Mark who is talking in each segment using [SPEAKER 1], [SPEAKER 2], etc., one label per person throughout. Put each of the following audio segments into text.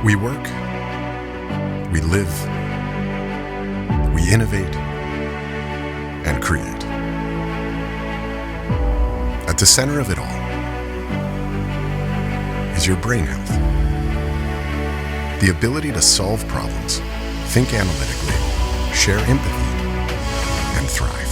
[SPEAKER 1] We work, we live, we innovate, and create. At the center of it all is your brain health. The ability to solve problems, think analytically, share empathy, and thrive.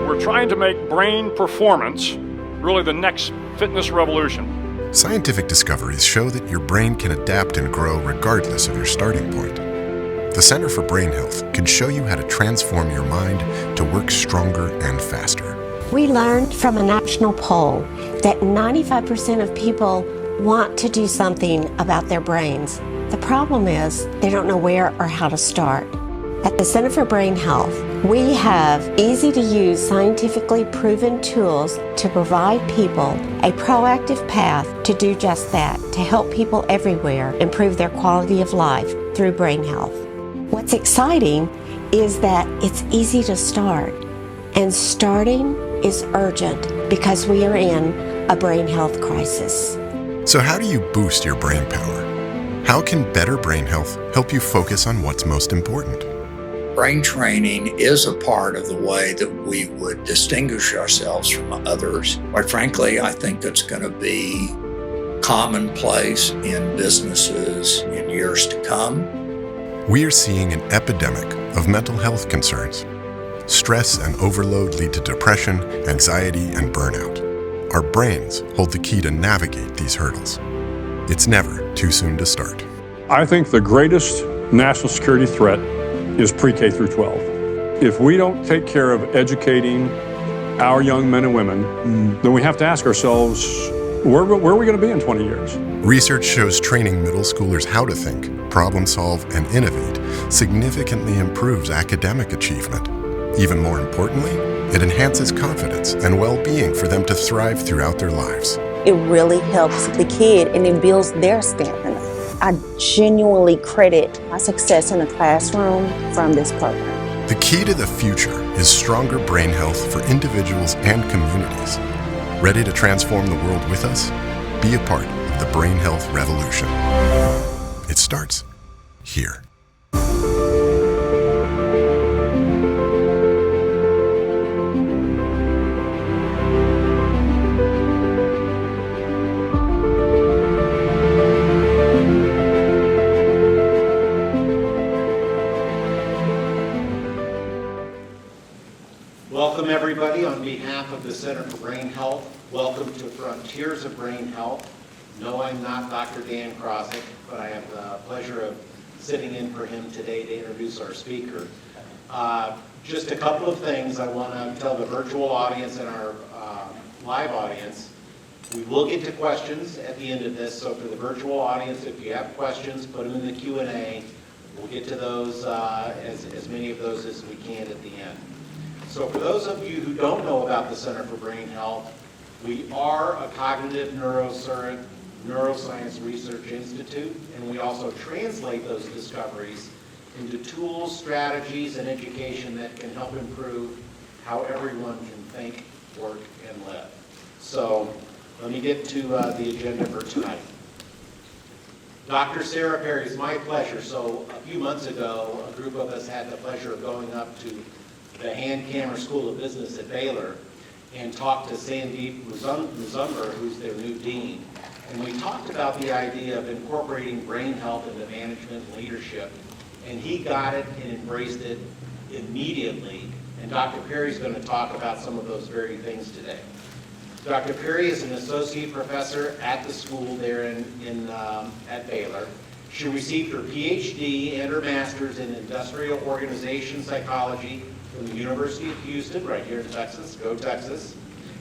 [SPEAKER 2] We're trying to make brain performance really the next fitness revolution.
[SPEAKER 1] Scientific discoveries show that your brain can adapt and grow regardless of your starting point. The Center for Brain Health can show you how to transform your mind to work stronger and faster.
[SPEAKER 3] We learned from a national poll that 95% of people want to do something about their brains. The problem is they don't know where or how to start. At the Center for Brain Health, we have easy-to-use, scientifically proven tools to provide people a proactive path to do just that, to help people everywhere improve their quality of life through brain health. What's exciting is that it's easy to start, and starting is urgent because we are in a brain health crisis.
[SPEAKER 1] So how do you boost your brain power? How can better brain health help you focus on what's most important?
[SPEAKER 4] Brain training is a part of the way that we would distinguish ourselves from others. Quite frankly, I think it's going to be commonplace in businesses in years to come.
[SPEAKER 1] We are seeing an epidemic of mental health concerns. Stress and overload lead to depression, anxiety, and burnout. Our brains hold the key to navigate these hurdles. It's never too soon to start.
[SPEAKER 2] I think the greatest national security threat is pre-K through 12. If we don't take care of educating our young men and women, then we have to ask ourselves, where are we going to be in 20 years?
[SPEAKER 1] Research shows training middle schoolers how to think, problem solve, and innovate significantly improves academic achievement. Even more importantly, it enhances confidence and well-being for them to thrive throughout their lives.
[SPEAKER 5] It really helps the kid and it builds their stamina. I genuinely credit my success in the classroom from this program.
[SPEAKER 1] The key to the future is stronger brain health for individuals and communities. Ready to transform the world with us? Be a part of the brain health revolution. It starts here.
[SPEAKER 6] Welcome everybody on behalf of the Center for Brain Health. Welcome to Frontiers of Brain Health. No, I'm not Dr. Dan Krosik, but I have the pleasure of sitting in for him today to introduce our speaker. Just a couple of things I want to tell the virtual audience and our live audience. We will get to questions at the end of this, so for the virtual audience, if you have questions, put them in the Q&A. We'll get to those, as many of those as we can at the end. So for those of you who don't know about the Center for Brain Health, we are a cognitive neuroscience research institute, and we also translate those discoveries into tools, strategies, and education that can help improve how everyone can think, work, and live. So let me get to the agenda for tonight. Dr. Sara Perry, it's my pleasure. So a few months ago, a group of us had the pleasure of going up to the Hand-Camera School of Business at Baylor and talked to Sandeep Muzumber, who's their new dean. And we talked about the idea of incorporating brain health into management and leadership. And he got it and embraced it immediately. And Dr. Perry's going to talk about some of those very things today. Dr. Perry is an associate professor at the school there at Baylor. She received her PhD and her master's in industrial organization psychology from the University of Houston, right here in Texas, go Texas,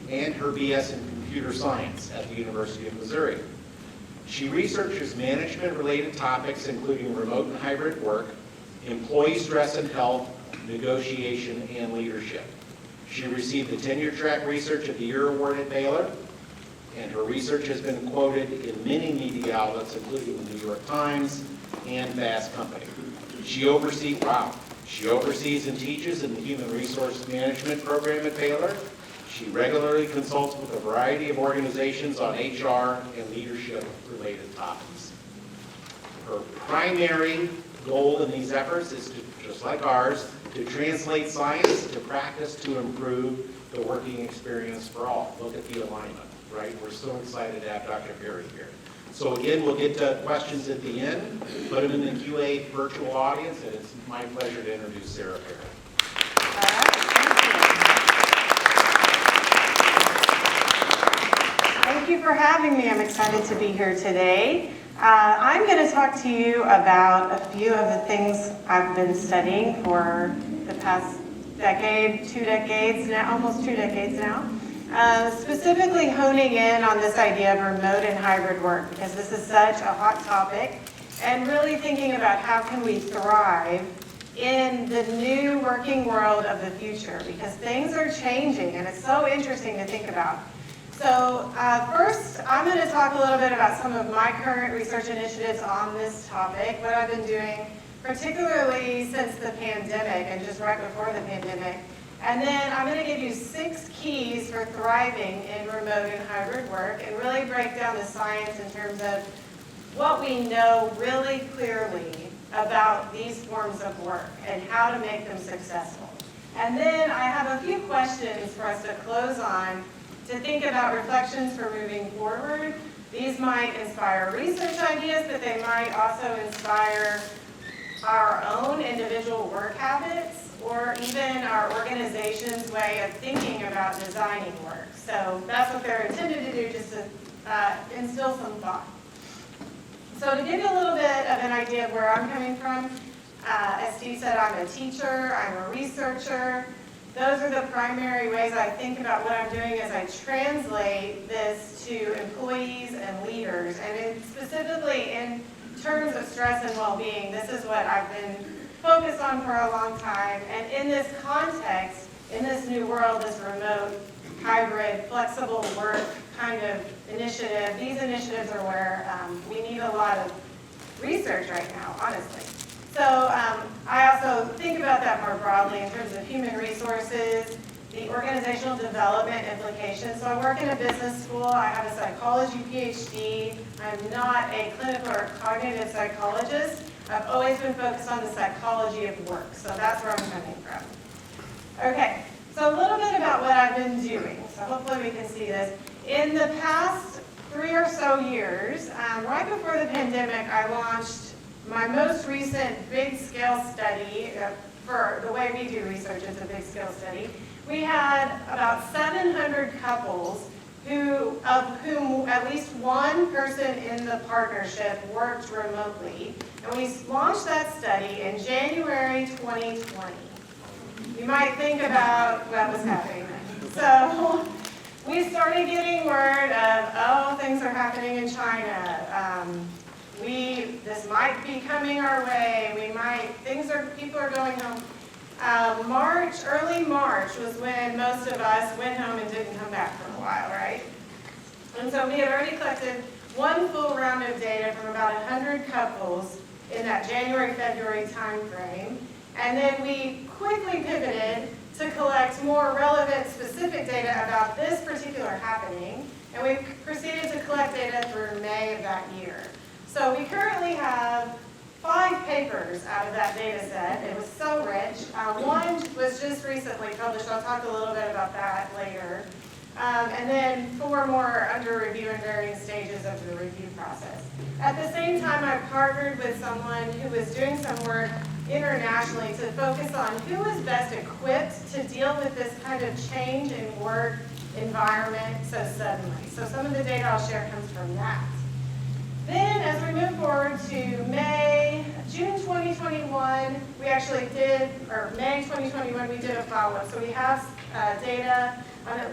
[SPEAKER 6] and her BS in computer science at the University of Missouri. She researches management-related topics including remote and hybrid work, employee stress and health, negotiation, and leadership. She received the Tenure Track Research of the Year Award at Baylor, and her research has been quoted in many media outlets, including the New York Times and Fast Company. She oversees and teaches in the Human Resource Management program at Baylor. She regularly consults with a variety of organizations on HR and leadership-related topics. Her primary goal in these efforts is to, just like ours, to translate science to practice to improve the working experience for all. Look at the alignment, right? We're so excited to have Dr. Perry here. So again, we'll get to questions at the end, put them in the QA virtual audience, and it's my pleasure to introduce Sara Perry.
[SPEAKER 7] All right, thank you for having me. I'm excited to be here today. I'm going to talk to you about a few of the things I've been studying for the past decade, 2 decades now, almost 2 decades now. Specifically honing in on this idea of remote and hybrid work, because this is such a hot topic, and really thinking about how can we thrive in the new working world of the future, because things are changing and it's so interesting to think about. So first, I'm going to talk a little bit about some of my current research initiatives on this topic, what I've been doing, particularly since the pandemic and just right before the pandemic. And then I'm going to give you 6 keys for thriving in remote and hybrid work and really break down the science in terms of what we know really clearly about these forms of work and how to make them successful. And then I have a few questions for us to close on to think about reflections for moving forward. These might inspire research ideas, but they might also inspire our own individual work habits or even our organization's way of thinking about designing work. So that's what they're intended to do, just to instill some thought. So to give you a little bit of an idea of where I'm coming from, as Steve said, I'm a teacher, I'm a researcher. Those are the primary ways I think about what I'm doing as I translate this to employees and leaders. And specifically in terms of stress and well-being, this is what I've been focused on for a long time. And in this context, in this new world, this remote, hybrid, flexible work kind of initiative, these initiatives are where we need a lot of research right now, honestly. So I also think about that more broadly in terms of human resources, the organizational development implications. So I work in a business school. I have a psychology PhD. I'm not a clinical or cognitive psychologist. I've always been focused on the psychology of work. So that's where I'm coming from. Okay, so a little bit about what I've been doing. So hopefully we can see this. In the past 3 or so years, right before the pandemic, I launched my most recent big-scale study. For the way we do research, it's a big-scale study. We had about 700 couples of whom at least one person in the partnership worked remotely. And we launched that study in January 2020. You might think about what was happening then. So we started getting word of, oh, things are happening in China. This might be coming our way. People are going home. Early March was when most of us went home and didn't come back for a while, right? And so we had already collected one full round of data from about 100 couples in that January-February time frame. And then we quickly pivoted to collect more relevant, specific data about this particular happening. And we proceeded to collect data through May of that year. So we currently have 5 papers out of that data set. It was so rich. One was just recently published. I'll talk a little bit about that later. And then 4 more are under review in varying stages of the review process. At the same time, I partnered with someone who was doing some work internationally to focus on who is best equipped to deal with this kind of change in work environment so suddenly. So some of the data I'll share comes from that. Then as we move forward to June 2021, we actually did, or May 2021, we did a follow-up. So we have data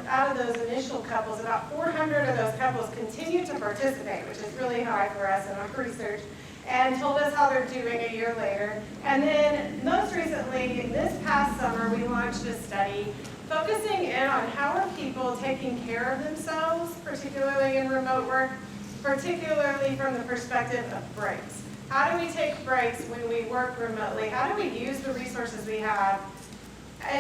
[SPEAKER 7] out of those initial couples. About 400 of those couples continue to participate, which is really high for us in our research, and told us how they're doing a year later. And then most recently, this past summer, we launched a study focusing in on how are people taking care of themselves, particularly in remote work, particularly from the perspective of breaks. How do we take breaks when we work remotely? How do we use the resources we have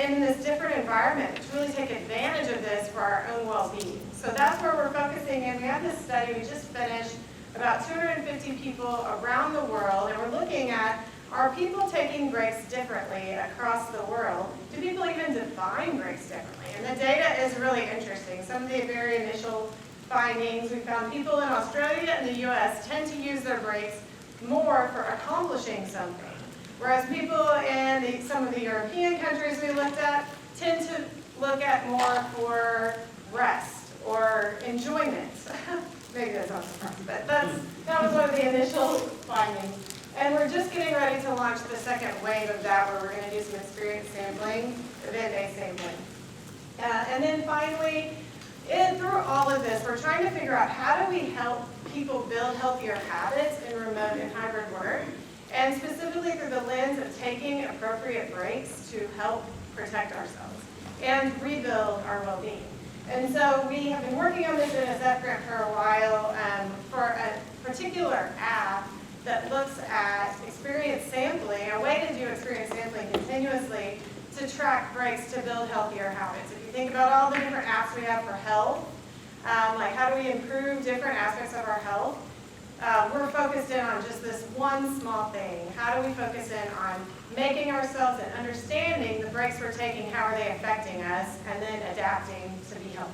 [SPEAKER 7] in this different environment to really take advantage of this for our own well-being. So that's where we're focusing in. We have this study we just finished, about 250 people around the world, and we're looking at, are people taking breaks differently across the world? Do people even define breaks differently? And the data is really interesting. Some of the very initial findings, we found people in Australia and the US tend to use their breaks more for accomplishing something, whereas people in some of the European countries we looked at tend to look at more for rest or enjoyment. Maybe that's not surprising, but that was one of the initial findings. And we're just getting ready to launch the second wave of that, where we're going to do some experience sampling, event-based sampling. And then finally, through all of this, we're trying to figure out how do we help people build healthier habits in remote and hybrid work, and specifically through the lens of taking appropriate breaks to help protect ourselves and rebuild our well-being. And so we have been working on this NSF grant for a while for a particular app that looks at experience sampling, a way to do experience sampling continuously to track breaks to build healthier habits. If you think about all the different apps we have for health, like how do we improve different aspects of our health, we're focused in on just this one small thing. How do we focus in on making ourselves and understanding the breaks we're taking, how are they affecting us, and then adapting to be healthier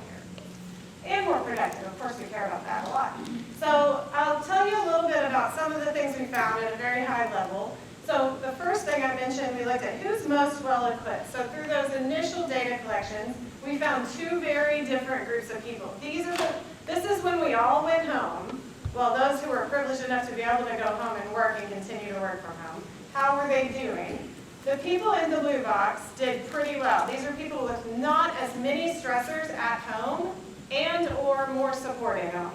[SPEAKER 7] and more productive. Of course, we care about that a lot. So I'll tell you a little bit about some of the things we found at a very high level. So the first thing I mentioned, we looked at who's most well equipped. So through those initial data collections, we found two very different groups of people. This is when we all went home. Well, those who were privileged enough to be able to go home and work and continue to work from home. How were they doing? The people in the blue box did pretty well. These are people with not as many stressors at home and or more support at home.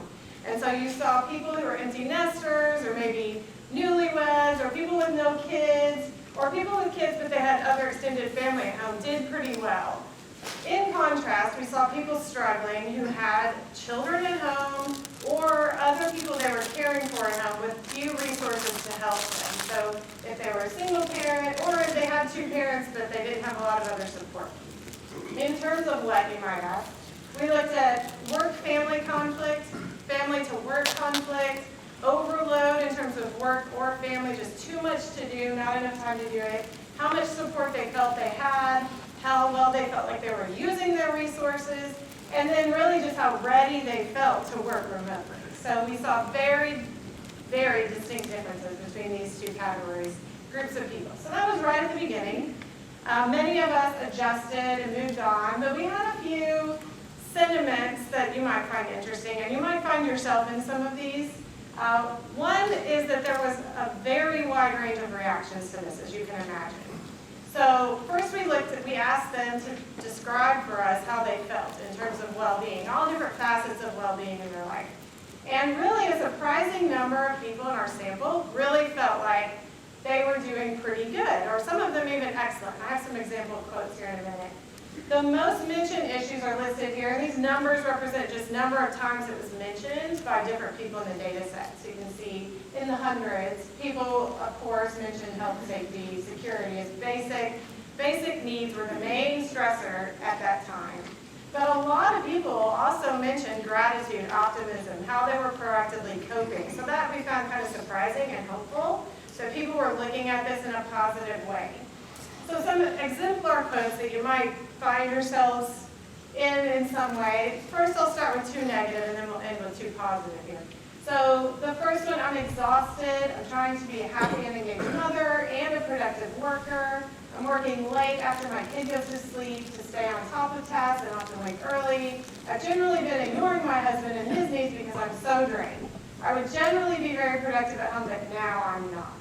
[SPEAKER 7] And so you saw people who were empty nesters, or maybe newlyweds, or people with no kids, or people with kids but they had other extended family at home did pretty well. In contrast, we saw people struggling who had children at home or other people they were caring for at home with few resources to help them. So if they were a single parent, or if they had two parents but they didn't have a lot of other support. In terms of what, you might ask, we looked at work-family conflict, family-to-work conflict, overload in terms of work or family, just too much to do, not enough time to do it, how much support they felt they had, how well they felt like they were using their resources, and then really just how ready they felt to work remotely. So we saw very, very distinct differences between these two categories, groups of people. So that was right at the beginning. Many of us adjusted and moved on, but we had a few sentiments that you might find interesting, and you might find yourself in some of these. One is that there was a very wide range of reactions to this, as you can imagine. So first we asked them to describe for us how they felt in terms of well-being, all different facets of well-being in their life. And really a surprising number of people in our sample really felt like they were doing pretty good, or some of them even excellent. I have some example quotes here in a minute. The most mentioned issues are listed here, and these numbers represent just number of times it was mentioned by different people in the data set. So you can see in the hundreds, people, of course, mentioned health, safety, security as basic needs were the main stressor at that time. But a lot of people also mentioned gratitude, optimism, how they were proactively coping. So that we found kind of surprising and hopeful. So people were looking at this in a positive way. So some exemplar quotes that you might find yourselves in some way. First, I'll start with two negative, and then we'll end with two positive here. So the first one, I'm exhausted. I'm trying to be a happy and engaged mother and a productive worker. I'm working late after my kid goes to sleep to stay on top of tasks and often wake early. I've generally been ignoring my husband and his needs because I'm so drained. I would generally be very productive at home, but now I'm not.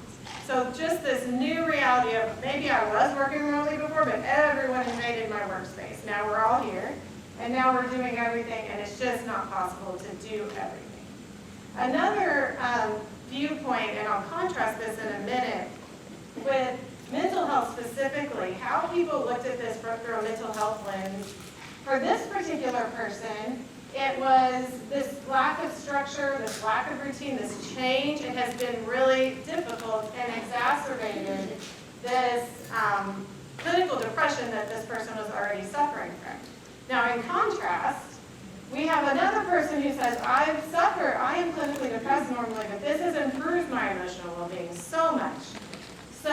[SPEAKER 7] So just this new reality of maybe I was working remotely before, but everyone invaded my workspace. Now we're all here, and now we're doing everything, and it's just not possible to do everything. Another viewpoint, and I'll contrast this in a minute, with mental health specifically, how people looked at this through a mental health lens. For this particular person, it was this lack of structure, this lack of routine, this change. It has been really difficult and exacerbated this clinical depression that this person was already suffering from. Now, in contrast, we have another person who says, I am clinically depressed normally, but this has improved my emotional well-being so much. So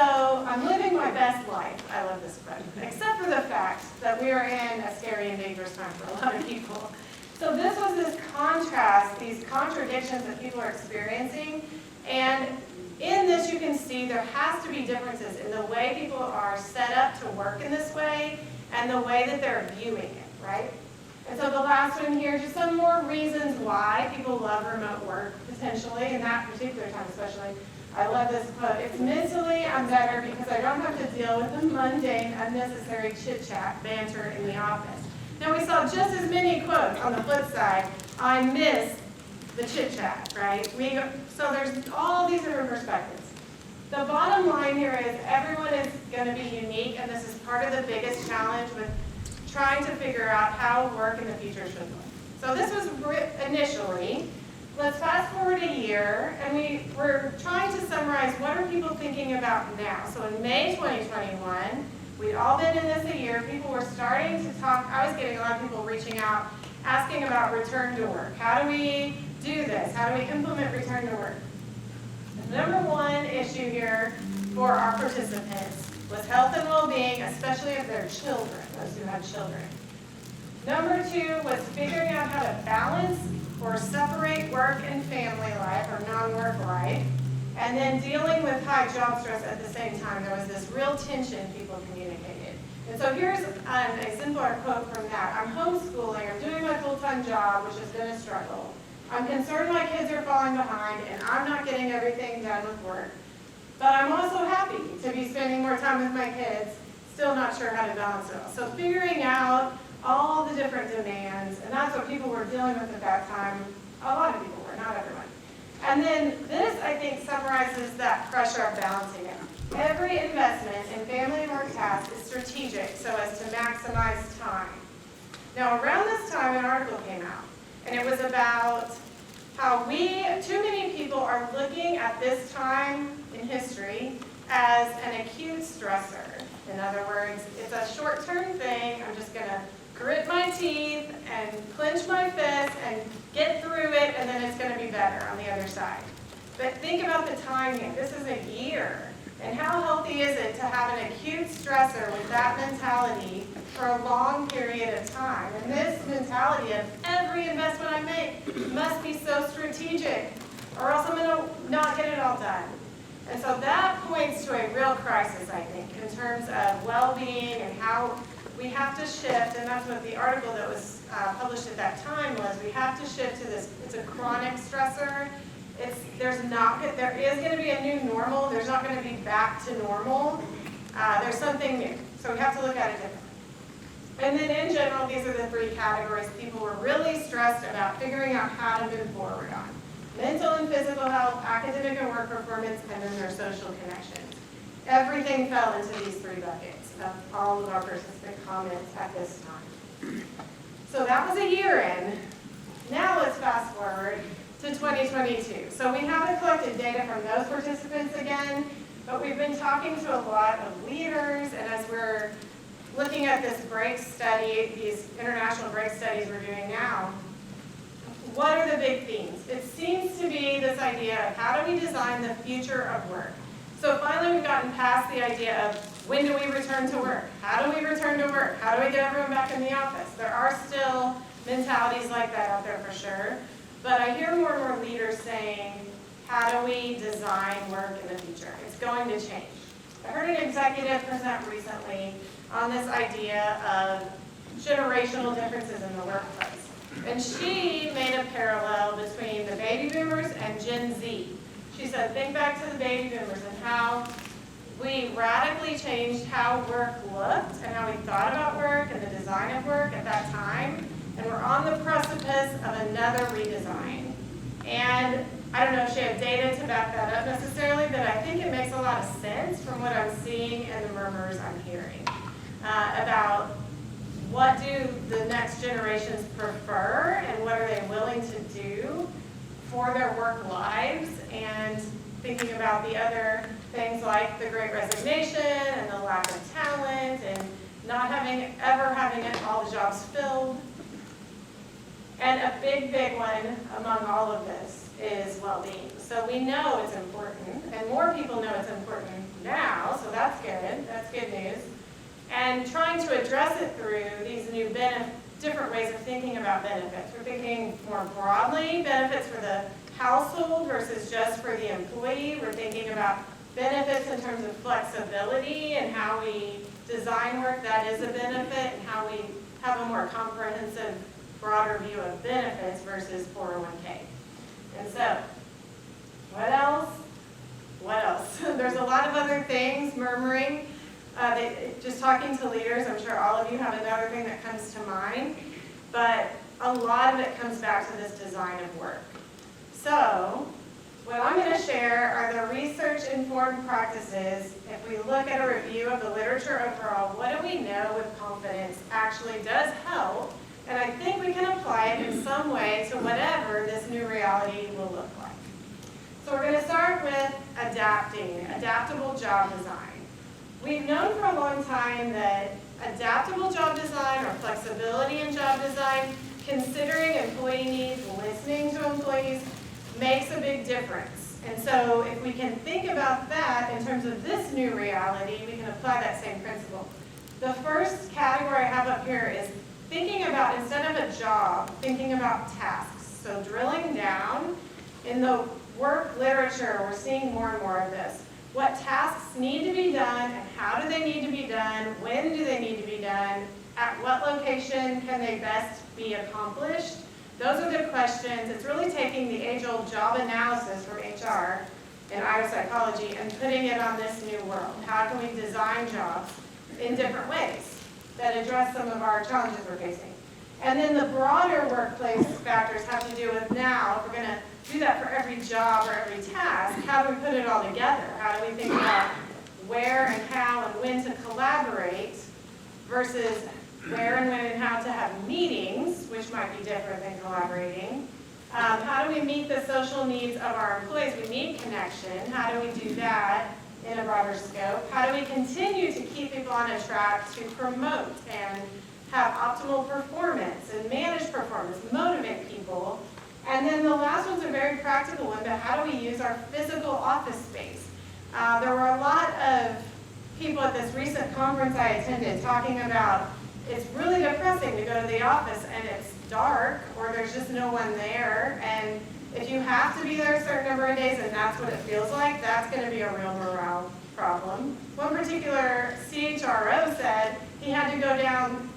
[SPEAKER 7] I'm living my best life. I love this quote, except for the fact that we are in a scary and dangerous time for a lot of people. So this was this contrast, these contradictions that people are experiencing. And in this, you can see there has to be differences in the way people are set up to work in this way and the way that they're viewing it, right? And so the last one here, just some more reasons why people love remote work, potentially, in that particular time especially. I love this quote. It's mentally, I'm better because I don't have to deal with the mundane, unnecessary chit-chat, banter in the office. Now we saw just as many quotes on the flip side. I miss the chit-chat, right? So there's all these different perspectives. The bottom line here is everyone is going to be unique, and this is part of the biggest challenge with trying to figure out how work in the future should look. So this was initially. Let's fast forward a year, and we're trying to summarize what are people thinking about now. So in May 2021, we'd all been in this a year. People were starting to talk. I was getting a lot of people reaching out, asking about return to work. How do we do this? How do we implement return to work? The number one issue here for our participants was health and well-being, especially of their children, those who had children. Number two was figuring out how to balance or separate work and family life, or non-work life, and then dealing with high job stress at the same time. There was this real tension people communicated. And so here's an exemplar quote from that. I'm homeschooling, I'm doing my full-time job, which has been a struggle. I'm concerned my kids are falling behind, and I'm not getting everything done with work. But I'm also happy to be spending more time with my kids, still not sure how to balance it all. So figuring out all the different demands, and that's what people were dealing with at that time. A lot of people were, not everyone. And then this, I think, summarizes that pressure of balancing it. Every investment in family and work tasks is strategic so as to maximize time. Now, around this time, an article came out, and it was about how too many people are looking at this time in history as an acute stressor. In other words, it's a short-term thing. I'm just going to grit my teeth and clench my fists and get through it, and then it's going to be better on the other side. But think about the timing. This is a year. And how healthy is it to have an acute stressor with that mentality for a long period of time? And this mentality of every investment I make must be so strategic, or else I'm going to not get it all done. And so that points to a real crisis, I think, in terms of well-being and how we have to shift, and that's what the article that was published at that time was. We have to shift to this. It's a chronic stressor. There is going to be a new normal. There's not going to be back to normal. There's something new. So we have to look at it differently. And then in general, these are the three categories people were really stressed about figuring out how to move forward on. Mental and physical health, academic and work performance, and then their social connections. Everything fell into these three buckets of all of our participant comments at this time. So that was a year in. Now let's fast forward to 2022. So we haven't collected data from those participants again, but we've been talking to a lot of leaders, and as we're looking at this break study, these international break studies we're doing now, what are the big themes? It seems to be this idea of how do we design the future of work? So finally we've gotten past the idea of when do we return to work? How do we return to work? How do we get everyone back in the office? There are still mentalities like that out there for sure. But I hear more and more leaders saying, how do we design work in the future? It's going to change. I heard an executive present recently on this idea of generational differences in the workplace. And she made a parallel between the baby boomers and Gen Z. She said, think back to the baby boomers and how we radically changed how work looked and how we thought about work and the design of work at that time. And we're on the precipice of another redesign. And I don't know if she had data to back that up necessarily, but I think it makes a lot of sense from what I'm seeing and the murmurs I'm hearing about what do the next generations prefer and what are they willing to do for their work lives, and thinking about the other things like the Great Resignation and the lack of talent and not ever having all the jobs filled. And a big, big one among all of this is well-being. So we know it's important, and more people know it's important now, so that's good news. And trying to address it through these new different ways of thinking about benefits. We're thinking more broadly, benefits for the household versus just for the employee. We're thinking about benefits in terms of flexibility and how we design work that is a benefit, and how we have a more comprehensive, broader view of benefits versus 401k. And so, what else? What else? There's a lot of other things murmuring. Just talking to leaders, I'm sure all of you have another thing that comes to mind, but a lot of it comes back to this design of work. So, what I'm going to share are the research-informed practices. If we look at a review of the literature overall, what do we know with confidence actually does help, and I think we can apply it in some way to whatever this new reality will look like. So we're going to start with adaptable job design. We've known for a long time that adaptable job design or flexibility in job design, considering employee needs, listening to employees, makes a big difference. And so if we can think about that in terms of this new reality, we can apply that same principle. The first category I have up here is thinking about, instead of a job, thinking about tasks. So drilling down in the work literature, we're seeing more and more of this. What tasks need to be done and how do they need to be done? When do they need to be done? At what location can they best be accomplished? Those are the questions. It's really taking the age-old job analysis from HR and Iowa psychology and putting it on this new world. How can we design jobs in different ways that address some of our challenges we're facing? And then the broader workplace factors have to do with now, if we're going to do that for every job or every task, how do we put it all together? How do we think about where and how and when to collaborate versus where and when and how to have meetings, which might be different than collaborating. How do we meet the social needs of our employees? We need connection. How do we do that in a broader scope? How do we continue to keep people on a track to promote and have optimal performance and manage performance, motivate people? And then the last one's a very practical one, but how do we use our physical office space? There were a lot of people at this recent conference I attended talking about it's really depressing to go to the office and it's dark or there's just no one there. And if you have to be there a certain number of days and that's what it feels like, that's going to be a real morale problem. One particular CHRO said he had to go down,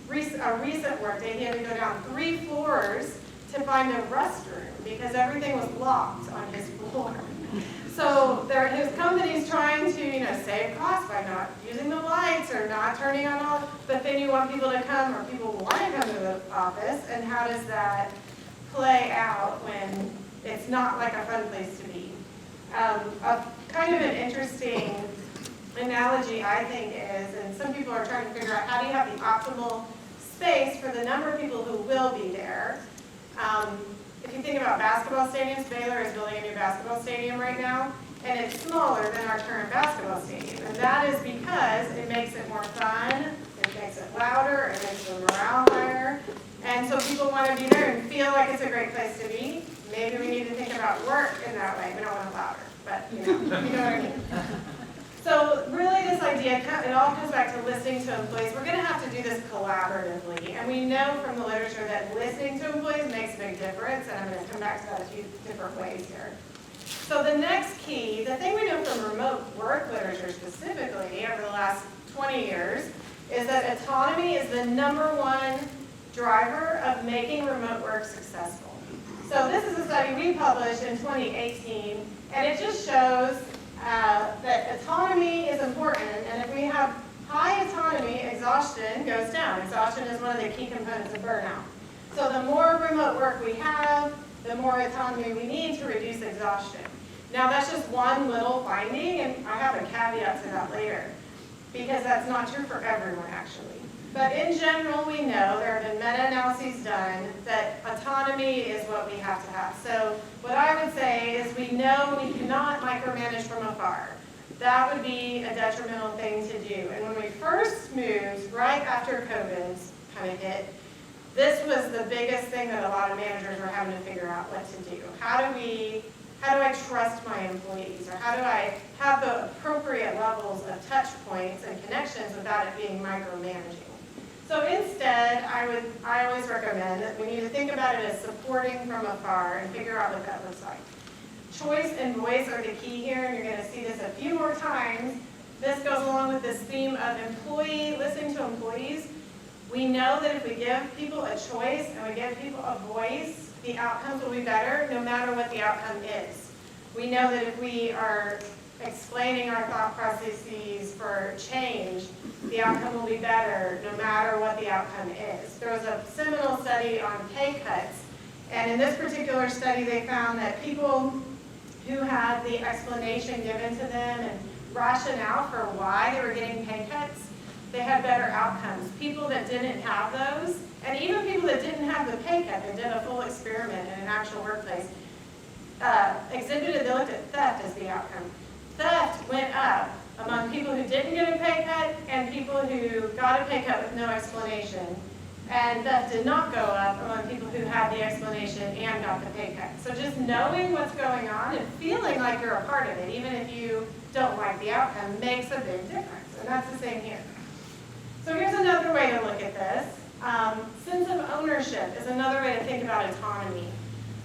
[SPEAKER 7] a recent workday, he had to go down 3 floors to find a restroom because everything was locked on his floor. So his company's trying to save costs by not using the lights or not turning on all, but then you want people to come or people want to come to the office, and how does that play out when it's not like a fun place to be? A kind of an interesting analogy I think is, and some people are trying to figure out how do you have the optimal space for the number of people who will be there. If you think about basketball stadiums, Baylor is building a new basketball stadium right now, and it's smaller than our current basketball stadium. And that is because it makes it more fun, it makes it louder, it makes the morale higher. And so people want to be there and feel like it's a great place to be. Maybe we need to think about work in that way. We don't want it louder, but you know what I mean. So really this idea, it all comes back to listening to employees. We're going to have to do this collaboratively. And we know from the literature that listening to employees makes a big difference. And I'm going to come back to that a few different ways here. So the next key, the thing we know from remote work literature specifically over the last 20 years, is that autonomy is the #1 driver of making remote work successful. So this is a study we published in 2018, and it just shows that autonomy is important, and if we have high autonomy, exhaustion goes down. Exhaustion is one of the key components of burnout. So the more remote work we have, the more autonomy we need to reduce exhaustion. Now that's just one little finding, and I have a caveat to that later, because that's not true for everyone actually. But in general, we know, there have been meta-analyses done, that autonomy is what we have to have. So what I would say is we know we cannot micromanage from afar. that would be a detrimental thing to do. And when we first moved, right after COVID kind of hit, this was the biggest thing that a lot of managers were having to figure out what to do. How do I trust my employees? Or how do I have the appropriate levels of touch points and connections without it being micromanaging? So instead, I always recommend that we need to think about it as supporting from afar and figure out what that looks like. Choice and voice are the key here, and you're going to see this a few more times. This goes along with this theme of listening to employees. We know that if we give people a choice and we give people a voice, the outcomes will be better no matter what the outcome is. We know that if we are explaining our thought processes for change, the outcome will be better no matter what the outcome is. There was a seminal study on pay cuts, and in this particular study they found that people who had the explanation given to them and rationale for why they were getting pay cuts, they had better outcomes. People that didn't have those, and even people that didn't have the pay cut and did a full experiment in an actual workplace, they looked at theft as the outcome. Theft went up among people who didn't get a pay cut and people who got a pay cut with no explanation. And theft did not go up among people who had the explanation and got the pay cut. So just knowing what's going on and feeling like you're a part of it, even if you don't like the outcome, makes a big difference. And that's the same here. So here's another way to look at this. Sense of ownership is another way to think about autonomy.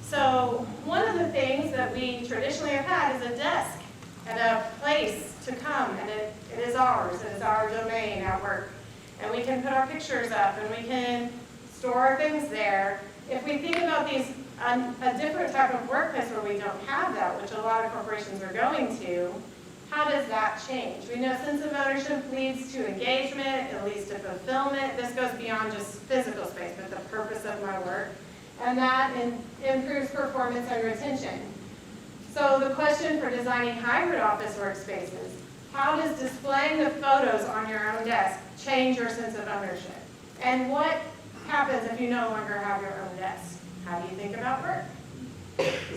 [SPEAKER 7] So one of the things that we traditionally have had is a desk and a place to come, and it is ours. It is our domain at work. And we can put our pictures up, and we can store things there. If we think about these, a different type of workplace where we don't have that, which a lot of corporations are going to, how does that change? We know sense of ownership leads to engagement, it leads to fulfillment. This goes beyond just physical space, but the purpose of my work. And that improves performance and retention. So the question for designing hybrid office workspaces, how does displaying the photos on your own desk change your sense of ownership? And what happens if you no longer have your own desk? How do you think about work?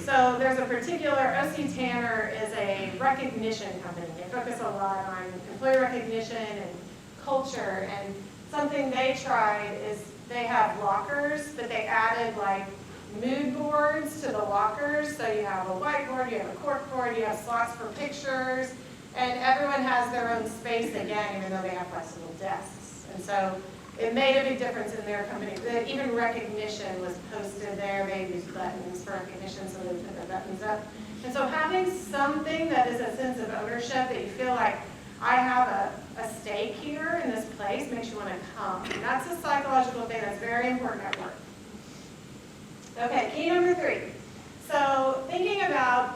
[SPEAKER 7] So there's a particular, O.C. Tanner is a recognition company. They focus a lot on employee recognition and culture, and something they tried is they have lockers, but they added like mood boards to the lockers. So you have a whiteboard, you have a cork board, you have slots for pictures, and everyone has their own space again, even though they have flexible desks. And so it made a big difference in their company. Even recognition was posted there. They used buttons for recognition, so they would put their buttons up. And so having something that is a sense of ownership, that you feel like I have a stake here in this place, makes you want to come. And that's a psychological thing that's very important at work. Okay, key number 3. So thinking about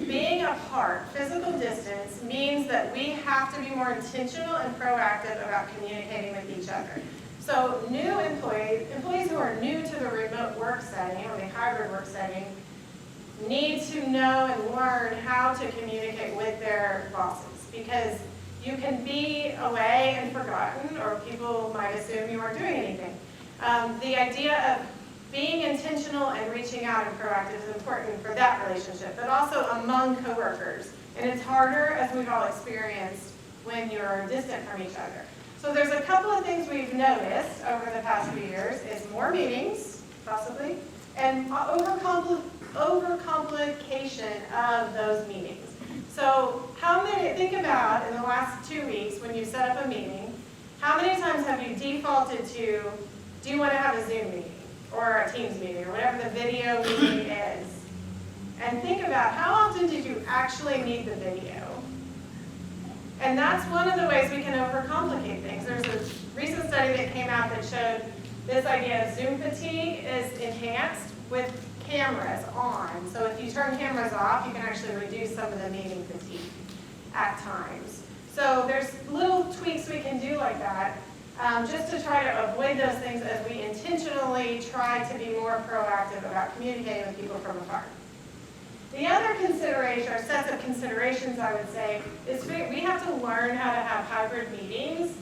[SPEAKER 7] being apart, physical distance, means that we have to be more intentional and proactive about communicating with each other. So new employees who are new to the remote work setting or the hybrid work setting, need to know and learn how to communicate with their bosses, because you can be away and forgotten, or people might assume you aren't doing anything. The idea of being intentional and reaching out and proactive is important for that relationship, but also among coworkers. And it's harder, as we've all experienced, when you're distant from each other. So there's a couple of things we've noticed over the past few years is more meetings, possibly, and overcomplication of those meetings. So think about in the last 2 weeks when you set up a meeting, how many times have you defaulted to, do you want to have a Zoom meeting? Or a Teams meeting, or whatever the video meeting is. And think about how often did you actually need the video? And that's one of the ways we can overcomplicate things. There's a recent study that came out that showed this idea of Zoom fatigue is enhanced with cameras on. So if you turn cameras off, you can actually reduce some of the meeting fatigue at times. So there's little tweaks we can do like that. Just to try to avoid those things as we intentionally try to be more proactive about communicating with people from afar. The other consideration, or sets of considerations I would say, is we have to learn how to have hybrid meetings.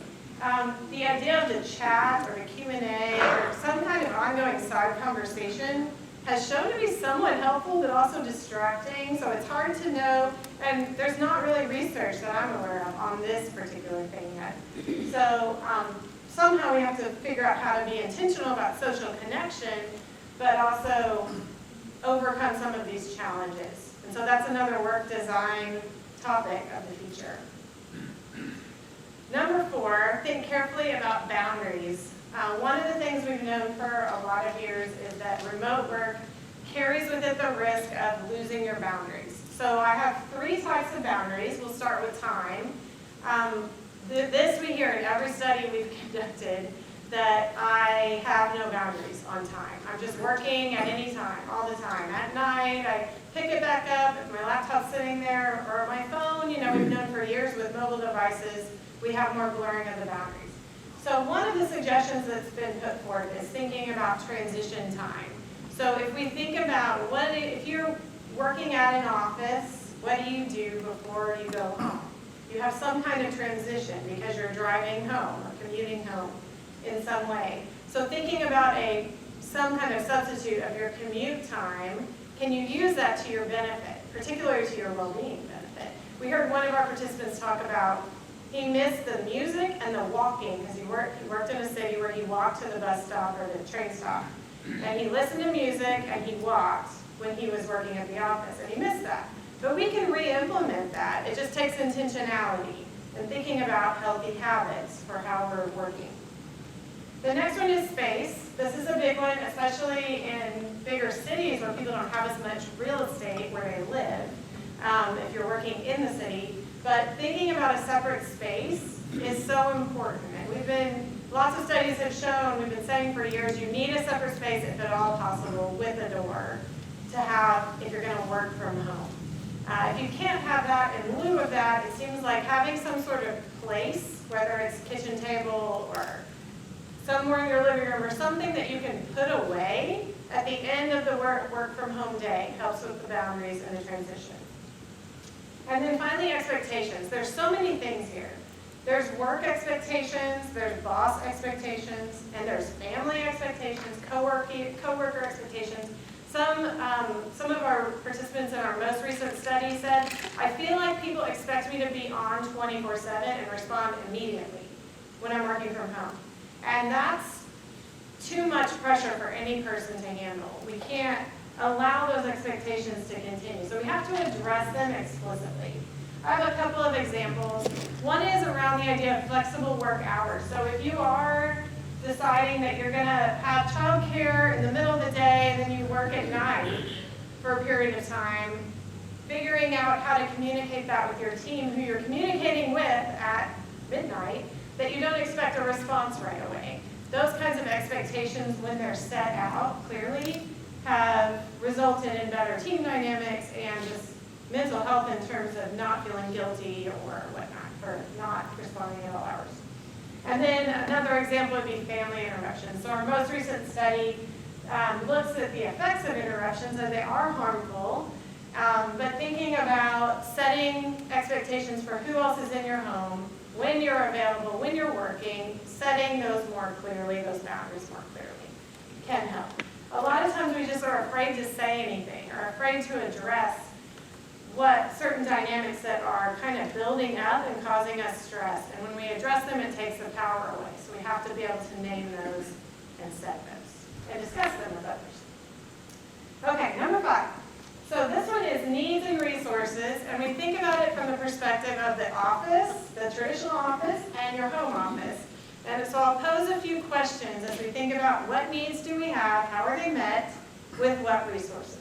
[SPEAKER 7] The idea of the chat or the Q&A or some kind of ongoing side conversation has shown to be somewhat helpful, but also distracting. So it's hard to know, and there's not really research that I'm aware of on this particular thing yet. So somehow we have to figure out how to be intentional about social connection, but also overcome some of these challenges. And so that's another work design topic of the future. Number 4, think carefully about boundaries. One of the things we've known for a lot of years is that remote work carries with it the risk of losing your boundaries. So I have 3 types of boundaries. We'll start with time. This we hear in every study we've conducted, that I have no boundaries on time. I'm just working at any time, all the time. At night, I pick it back up if my laptop's sitting there, or my phone. You know, we've known for years with mobile devices, we have more blurring of the boundaries. So one of the suggestions that's been put forth is thinking about transition time. So if we think about if you're working at an office, what do you do before you go home? You have some kind of transition because you're driving home or commuting home in some way. So thinking about some kind of substitute of your commute time, can you use that to your benefit, particularly to your well-being benefit? We heard one of our participants talk about he missed the music and the walking because he worked in a city where he walked to the bus stop or the train stop. And he listened to music and he walked when he was working at the office, and he missed that. But we can re-implement that. It just takes intentionality and thinking about healthy habits for how we're working. The next one is space. This is a big one, especially in bigger cities where people don't have as much real estate where they live, if you're working in the city. But thinking about a separate space is so important. And lots of studies have shown, we've been saying for years, you need a separate space if at all possible with a door to have if you're going to work from home. If you can't have that, in lieu of that, it seems like having some sort of place, whether it's kitchen table or somewhere in your living room or something that you can put away at the end of the work from home day, helps with the boundaries and the transition. And then finally, expectations. There's so many things here. There's work expectations, there's boss expectations, and there's family expectations, coworker expectations. Some of our participants in our most recent study said, I feel like people expect me to be on 24/7 and respond immediately when I'm working from home. And that's too much pressure for any person to handle. We can't allow those expectations to continue. So we have to address them explicitly. I have a couple of examples. One is around the idea of flexible work hours. So if you are deciding that you're going to have childcare in the middle of the day and then you work at night for a period of time, figuring out how to communicate that with your team who you're communicating with at midnight, that you don't expect a response right away. Those kinds of expectations, when they're set out clearly, have resulted in better team dynamics and just mental health in terms of not feeling guilty or whatnot for not responding at all hours. And then another example would be family interruptions. So our most recent study looks at the effects of interruptions, and they are harmful, but thinking about setting expectations for who else is in your home, when you're available, when you're working, setting those more clearly, those boundaries more clearly, can help. A lot of times we just are afraid to say anything or afraid to address what certain dynamics that are kind of building up and causing us stress. And when we address them, it takes the power away. So we have to be able to name those and set those and discuss them with others. Okay, number 5. So this one is needs and resources, and we think about it from the perspective of the office, the traditional office, and your home office. And so I'll pose a few questions as we think about what needs do we have, how are they met, with what resources.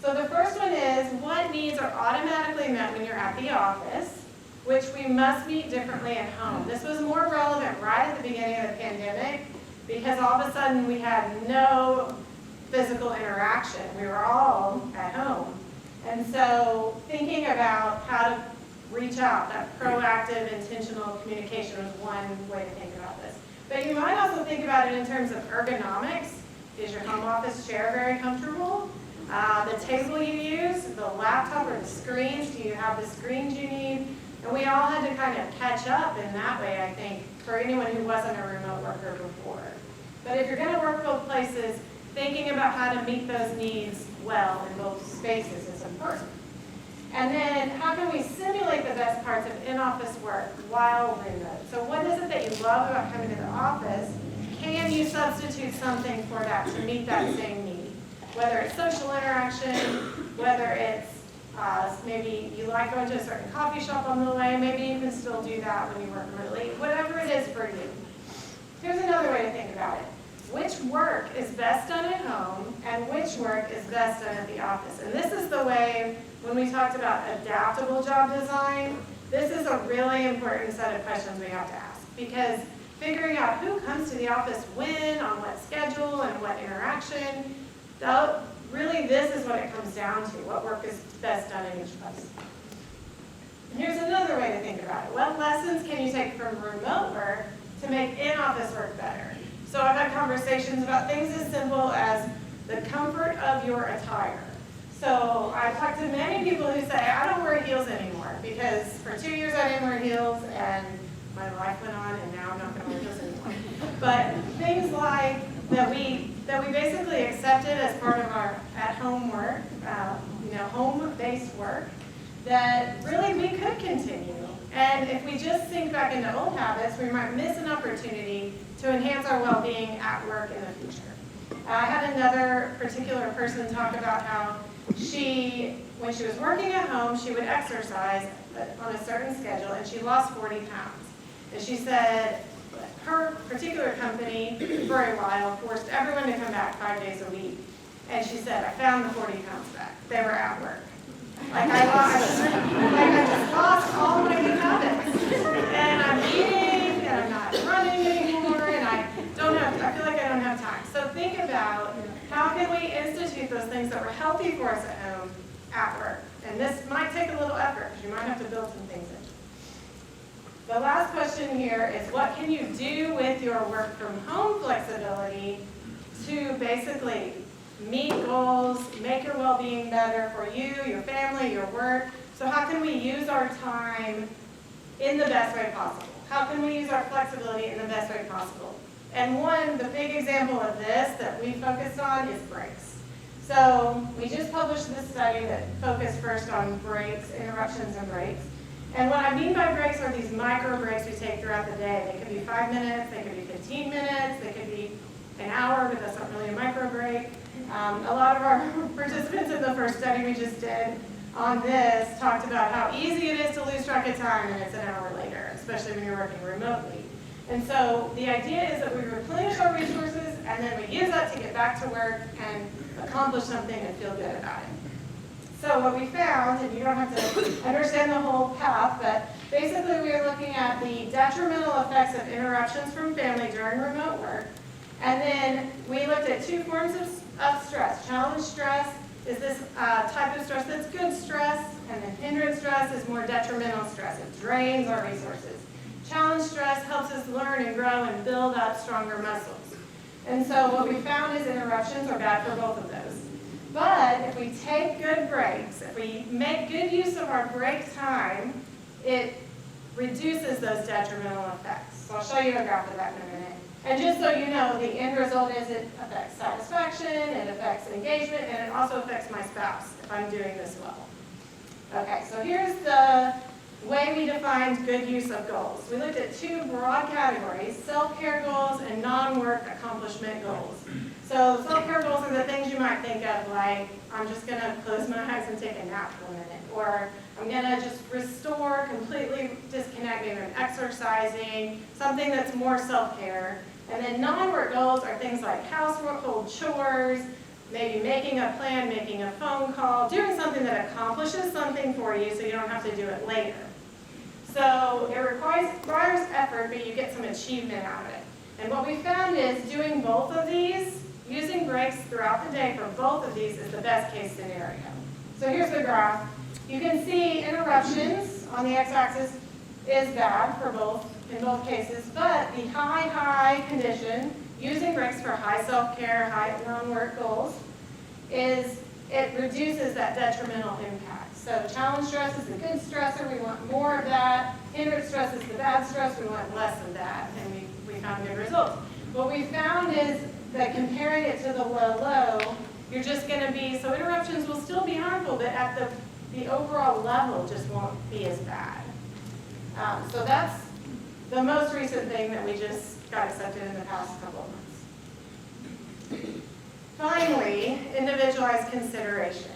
[SPEAKER 7] So the first one is, what needs are automatically met when you're at the office, which we must meet differently at home. This was more relevant right at the beginning of the pandemic because all of a sudden we had no physical interaction. We were all at home. And so thinking about how to reach out, that proactive, intentional communication was one way to think about this. But you might also think about it in terms of ergonomics. Is your home office chair very comfortable? The table you use, the laptop or the screens, do you have the screens you need? And we all had to kind of catch up in that way, I think, for anyone who wasn't a remote worker before. But if you're going to work both places, thinking about how to meet those needs well in both spaces is important. And then how can we simulate the best parts of in-office work while remote? So what is it that you love about coming to the office? Can you substitute something for that to meet that same need? Whether it's social interaction, whether it's maybe you like going to a certain coffee shop on the way, maybe you can still do that when you work remotely, whatever it is for you. Here's another way to think about it. Which work is best done at home and which work is best done at the office? And this is the way, when we talked about adaptable job design, this is a really important set of questions we have to ask, because figuring out who comes to the office when, on what schedule, and what interaction, really this is what it comes down to, what work is best done in each place. And here's another way to think about it. What lessons can you take from remote work to make in-office work better? So I've had conversations about things as simple as the comfort of your attire. So I've talked to many people who say, I don't wear heels anymore because for 2 years I didn't wear heels and my life went on and now I'm not going to wear heels anymore. But things like that we basically accepted as part of our at-home work, home-based work, that really we could continue. And if we just sink back into old habits, we might miss an opportunity to enhance our well-being at work in the future. I had another particular person talk about how when she was working at home, she would exercise on a certain schedule, and she lost 40 pounds. And she said her particular company, for a while, forced everyone to come back 5 days a week. And she said, I found the 40 pounds back. They were at work. I just lost all my new habits. And I'm eating, and I'm not running anymore, and I feel like I don't have time. So think about how can we institute those things that were healthy for us at home at work. And this might take a little effort, because you might have to build some things in. The last question here is, what can you do with your work from home flexibility to basically meet goals, make your well-being better for you, your family, your work? So how can we use our time in the best way possible? How can we use our flexibility in the best way possible? And the big example of this that we focused on is breaks. So we just published this study that focused first on breaks, interruptions and breaks. And what I mean by breaks are these micro breaks we take throughout the day. They could be 5 minutes, they could be 15 minutes, they could be an hour, but that's not really a micro break. A lot of our participants in the first study we just did on this talked about how easy it is to lose track of time and it's an hour later, especially when you're working remotely. And so the idea is that we replenish our resources and then we use that to get back to work and accomplish something and feel good about it. So what we found, and you don't have to understand the whole path, but basically we were looking at the detrimental effects of interruptions from family during remote work. And then we looked at 2 forms of stress. Challenge stress is this type of stress that's good stress, and then hindrance stress is more detrimental stress. It drains our resources. Challenge stress helps us learn and grow and build up stronger muscles. And so what we found is interruptions are bad for both of those. But if we take good breaks, if we make good use of our break time, it reduces those detrimental effects. So I'll show you a graph of that in a minute. And just so you know, the end result is it affects satisfaction, it affects engagement, and it also affects my spouse if I'm doing this well. Okay, so here's the way we defined good use of goals. We looked at 2 broad categories, self-care goals and non-work accomplishment goals. So self-care goals are the things you might think of, like, I'm just going to close my eyes and take a nap for a minute, or I'm going to just restore, completely disconnect, maybe I'm exercising, something that's more self-care. And then non-work goals are things like household chores, maybe making a plan, making a phone call, doing something that accomplishes something for you so you don't have to do it later. So it requires effort, but you get some achievement out of it. And what we found is doing both of these, using breaks throughout the day for both of these is the best case scenario. So here's the graph. You can see interruptions on the x-axis is bad in both cases, but the high condition, using breaks for high self-care, high non-work goals, is it reduces that detrimental impact. So challenge stress is the good stressor, we want more of that. Hindrance stress is the bad stress, we want less of that, and we found good results. What we found is that comparing it to the low, you're just going to be, so interruptions will still be harmful, but at the overall level just won't be as bad. So that's the most recent thing that we just got accepted in the past couple of months. Finally, individualized consideration.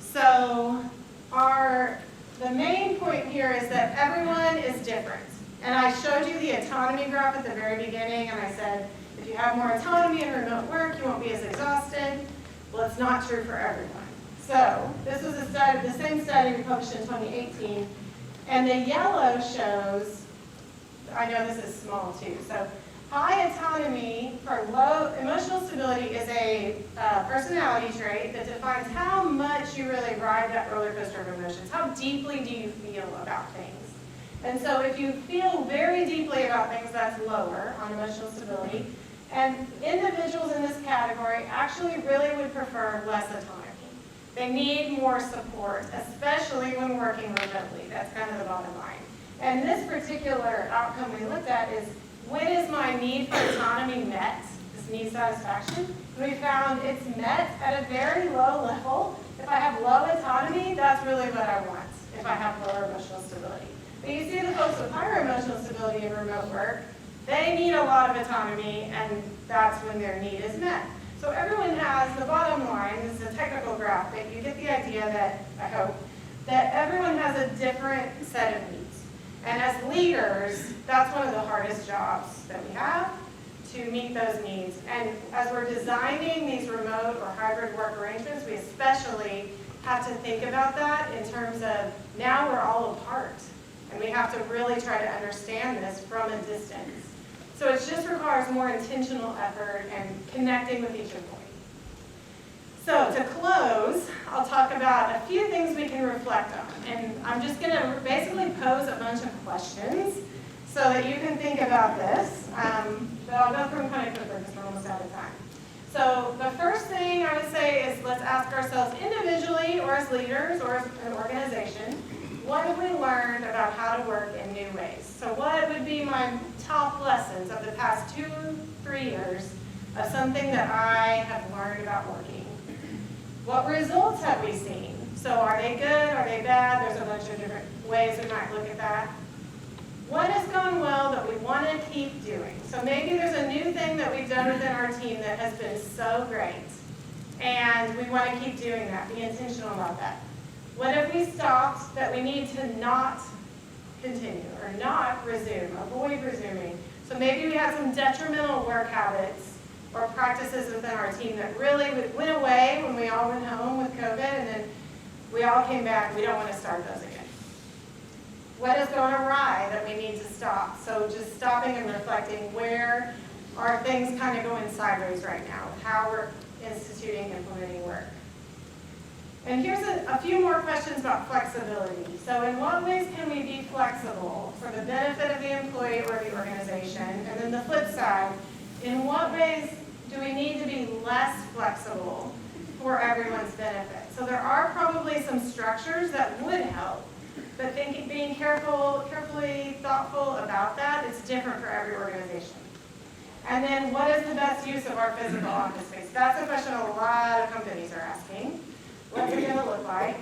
[SPEAKER 7] So the main point here is that everyone is different. And I showed you the autonomy graph at the very beginning, and I said, if you have more autonomy in remote work, you won't be as exhausted. Well, it's not true for everyone. So this was a study, the same study we published in 2018, and the yellow shows, I know this is small too, so high autonomy for low emotional stability is a personality trait that defines how much you really ride that roller coaster of emotions. How deeply do you feel about things? And so if you feel very deeply about things, that's lower on emotional stability. And individuals in this category actually really would prefer less autonomy. They need more support, especially when working remotely. That's kind of the bottom line. And this particular outcome we looked at is, when is my need for autonomy met, this need satisfaction? And we found it's met at a very low level. If I have low autonomy, that's really what I want, if I have lower emotional stability. But you see the folks with higher emotional stability in remote work, they need a lot of autonomy, and that's when their need is met. So everyone has, the bottom line, this is a technical graph, but you get the idea that, I hope, that everyone has a different set of needs. And as leaders, that's one of the hardest jobs that we have, to meet those needs. And as we're designing these remote or hybrid work arrangements, we especially have to think about that in terms of, now we're all apart. And we have to really try to understand this from a distance. So it just requires more intentional effort and connecting with each employee. So to close, I'll talk about a few things we can reflect on. And I'm just going to basically pose a bunch of questions so that you can think about this. But I'll go through them kind of quickly because we're almost out of time. So the first thing I would say is, let's ask ourselves individually or as leaders or as an organization, what have we learned about how to work in new ways? So what would be my top lessons of the past 2-3 years of something that I have learned about working? What results have we seen? So are they good? Are they bad? There's a bunch of different ways we might look at that. What has gone well that we want to keep doing? So maybe there's a new thing that we've done within our team that has been so great, and we want to keep doing that, be intentional about that. What have we stopped that we need to not continue or not resume, avoid resuming? So maybe we had some detrimental work habits or practices within our team that really went away when we all went home with COVID, and then we all came back. We don't want to start those again. What has gone awry that we need to stop? So just stopping and reflecting, where are things kind of going sideways right now, how we're instituting, implementing work. And here's a few more questions about flexibility. So in what ways can we be flexible for the benefit of the employee or the organization? And then the flip side, in what ways do we need to be less flexible for everyone's benefit? So there are probably some structures that would help, but being carefully thoughtful about that, it's different for every organization. And then what is the best use of our physical office space? That's a question a lot of companies are asking. What's it going to look like?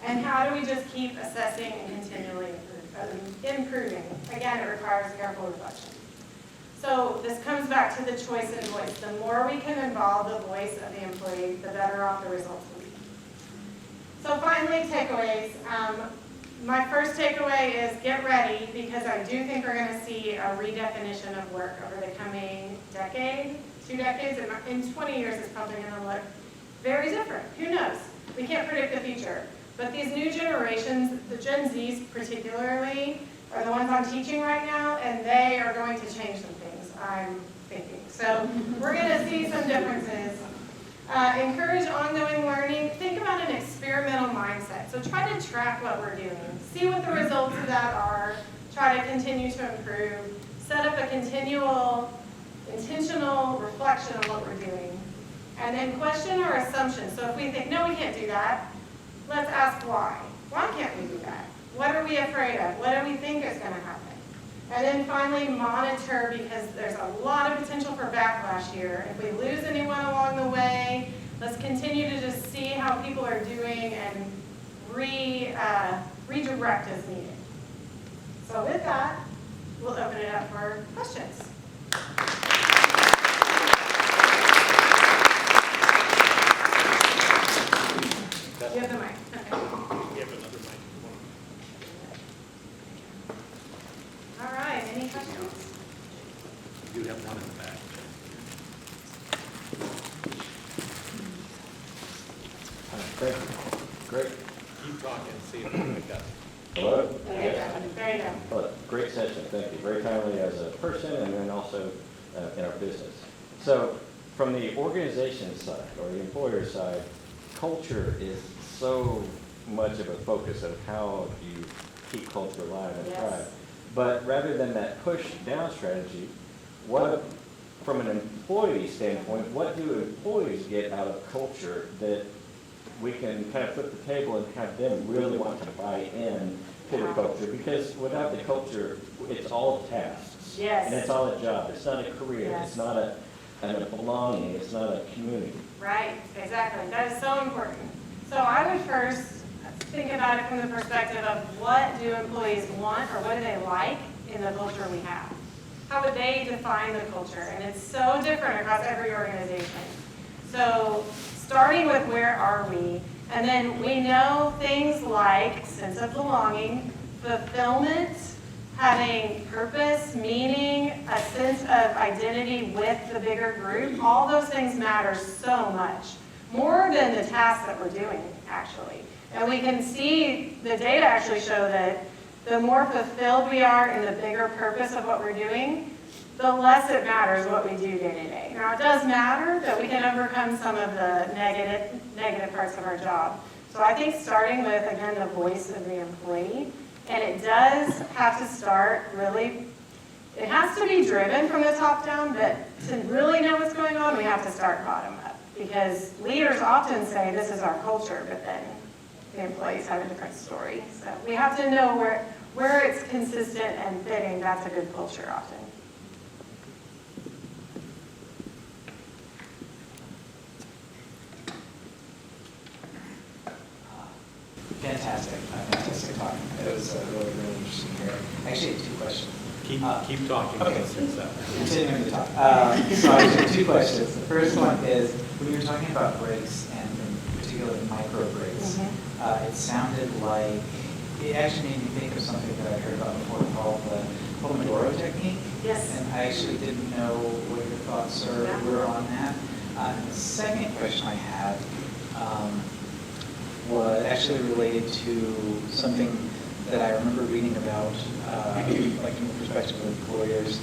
[SPEAKER 7] And how do we just keep assessing and continually improving? Again, it requires careful reflection. So this comes back to the choice and voice. The more we can involve the voice of the employee, the better off the results will be. So finally, takeaways. My first takeaway is get ready, because I do think we're going to see a redefinition of work over the coming decade, 2 decades. In 20 years, it's probably going to look very different. Who knows? We can't predict the future. But these new generations, the Gen Zs particularly, are the ones I'm teaching right now, and they are going to change some things, I'm thinking. So we're going to see some differences. Encourage ongoing learning. Think about an experimental mindset. So try to track what we're doing. See what the results of that are. Try to continue to improve. Set up a continual, intentional reflection on what we're doing. And then question our assumptions. So if we think, no, we can't do that, let's ask why. Why can't we do that? What are we afraid of? What do we think is going to happen? And then finally, monitor, because there's a lot of potential for backlash here. If we lose anyone along the way, let's continue to just see how people are doing and redirect as needed. So with that, we'll open it up for questions. You have the mic. Okay.
[SPEAKER 8] We have another mic.
[SPEAKER 7] All right, any questions?
[SPEAKER 8] You do have one in the back.
[SPEAKER 9] Thank you. Great.
[SPEAKER 8] Keep talking, see if we pick up.
[SPEAKER 9] Hello?
[SPEAKER 7] There you go.
[SPEAKER 9] Hello. Great session. Thank you. Very timely as a person and then also in our business. So from the organization side or the employer side, culture is so much of a focus of how you keep culture alive and
[SPEAKER 7] Yes.
[SPEAKER 9] thrive. But rather than that push down strategy, what, from an employee standpoint, what do employees get out of culture that we can kind of flip the table and have them really want to buy in to the culture? Because without the culture, it's all tasks.
[SPEAKER 7] Yes.
[SPEAKER 9] And it's all a job. It's not a career.
[SPEAKER 7] Yes.
[SPEAKER 9] It's not a belonging. It's not a community.
[SPEAKER 7] Right, exactly. That is so important. So I would first think about it from the perspective of what do employees want or what do they like in the culture we have? How would they define the culture? And it's so different across every organization. So starting with where are we, and then we know things like sense of belonging, fulfillment, having purpose, meaning, a sense of identity with the bigger group. All those things matter so much, more than the tasks that we're doing, actually. And we can see the data actually show that the more fulfilled we are in the bigger purpose of what we're doing, the less it matters what we do day to day. Now, it does matter that we can overcome some of the negative parts of our job. So I think starting with, again, the voice of the employee, and it does have to start really, it has to be driven from the top down, but to really know what's going on, we have to start bottom up. Because leaders often say, this is our culture, but then the employees have a different story. So we have to know where it's consistent and fitting. That's a good culture often.
[SPEAKER 10] Fantastic talk. It was really, really interesting here. I actually have two questions.
[SPEAKER 8] Keep talking.
[SPEAKER 10] Okay.
[SPEAKER 8] So.
[SPEAKER 10] Continuing to talk. So I actually have two questions. The first one is, when you were talking about breaks, and in particular micro breaks, it sounded like, it actually made me think of something that I heard about before called the Pomodoro technique.
[SPEAKER 7] Yes.
[SPEAKER 10] And I actually didn't know what your thoughts were on that. The second question I had was actually related to something that I remember reading about, like from the perspective of employers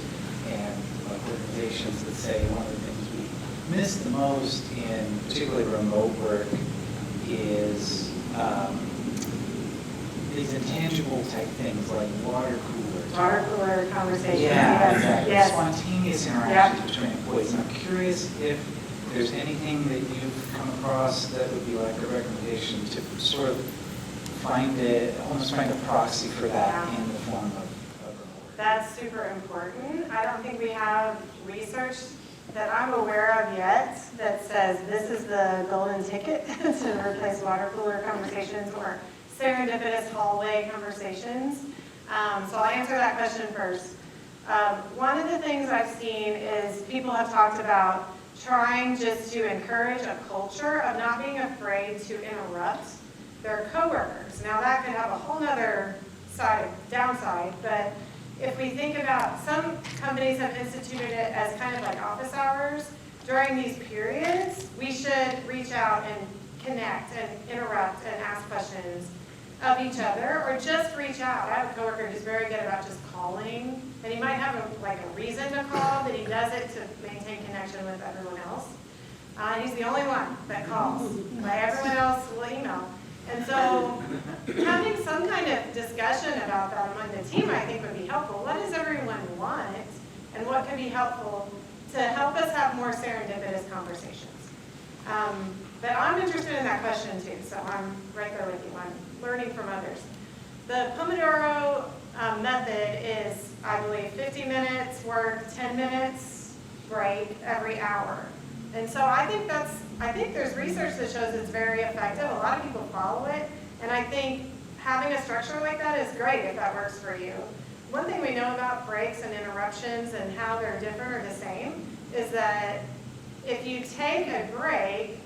[SPEAKER 10] and organizations that say one of the things we miss the most in particularly remote work is these intangible type things like water coolers.
[SPEAKER 7] Water cooler conversations.
[SPEAKER 10] Yeah, exactly.
[SPEAKER 7] Yes.
[SPEAKER 10] Spontaneous interactions between employees. And I'm curious if there's anything that you've come across that would be like a recommendation to sort of almost find a proxy for that in the form of remote work.
[SPEAKER 7] That's super important. I don't think we have research that I'm aware of yet that says this is the golden ticket to replace water cooler conversations or serendipitous hallway conversations. So I'll answer that question first. One of the things I've seen is people have talked about trying just to encourage a culture of not being afraid to interrupt their coworkers. Now that could have a whole nother downside, but if we think about, some companies have instituted it as kind of like office hours. During these periods, we should reach out and connect and interrupt and ask questions of each other, or just reach out. I have a coworker who's very good about just calling, and he might have a reason to call, but he does it to maintain connection with everyone else. He's the only one that calls. Like, everyone else will email. And so having some kind of discussion about that among the team, I think, would be helpful. What does everyone want, and what could be helpful to help us have more serendipitous conversations? But I'm interested in that question too, so I'm right there with you. I'm learning from others. The Pomodoro method is, I believe, 50 minutes work, 10 minutes break every hour. And so I think there's research that shows it's very effective. A lot of people follow it. And I think having a structure like that is great if that works for you. One thing we know about breaks and interruptions and how they're different or the same is that if you take a break,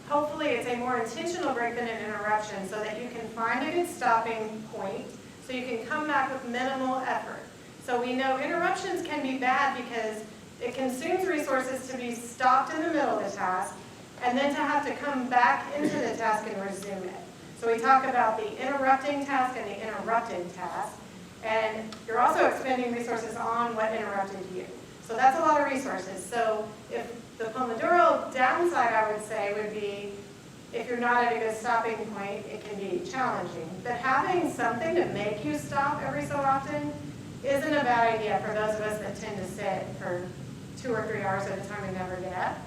[SPEAKER 7] hopefully it's a more intentional break than an interruption so that you can find a good stopping point so you can come back with minimal effort. So we know interruptions can be bad because it consumes resources to be stopped in the middle of the task and then to have to come back into the task and resume it. So we talk about the interrupting task and the interrupted task, and you're also expending resources on what interrupted you. So that's a lot of resources. So if the Pomodoro downside, I would say, would be if you're not at a good stopping point, it can be challenging. But having something to make you stop every so often isn't a bad idea for those of us that tend to sit for 2 or 3 hours at a time and never get up.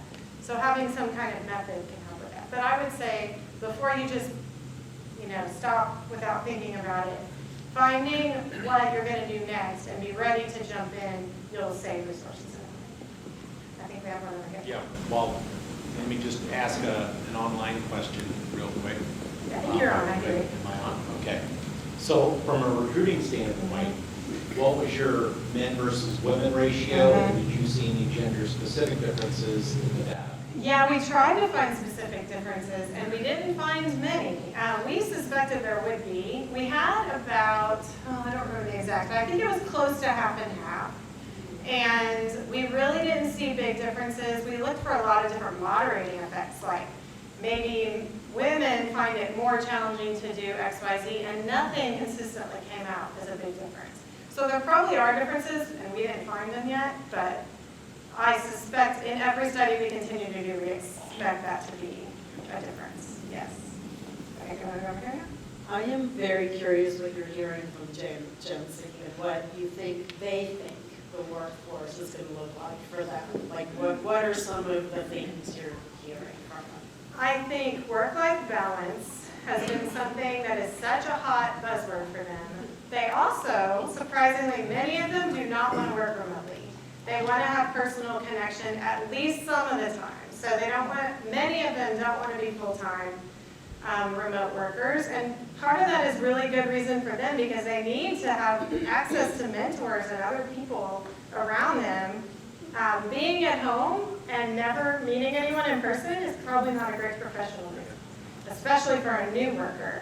[SPEAKER 7] So having some kind of method can help with that. But I would say before you just, stop without thinking about it, finding what you're going to do next and be ready to jump in, you'll save resources. I think we have one over here.
[SPEAKER 8] Yeah, well, let me just ask an online question real quick.
[SPEAKER 7] I think you're on, I agree.
[SPEAKER 8] Am I on? Okay. So from a recruiting standpoint, what was your men versus women ratio? And did you see any gender-specific differences in the data?
[SPEAKER 7] Yeah, we tried to find specific differences, and we didn't find many. We suspected there would be. We had about, I don't remember the exact, I think it was close to half and half. And we really didn't see big differences. We looked for a lot of different moderating effects, like maybe women find it more challenging to do X, Y, Z, and nothing consistently came out as a big difference. So there probably are differences, and we didn't find them yet, but I suspect in every study we continue to do, we expect that to be a difference. Yes. Okay, go over here.
[SPEAKER 11] I am very curious what you're hearing from Genesee and what you think they think the workforce is going to look like for them. Like, what are some of the things you're hearing from them?
[SPEAKER 7] I think work-life balance has been something that is such a hot buzzword for them. They also, surprisingly, many of them do not want to work remotely. They want to have personal connection at least some of the time. So they don't want, many of them don't want to be full-time remote workers. And part of that is really good reason for them because they need to have access to mentors and other people around them. Being at home and never meeting anyone in person is probably not a great professional move, especially for a new worker.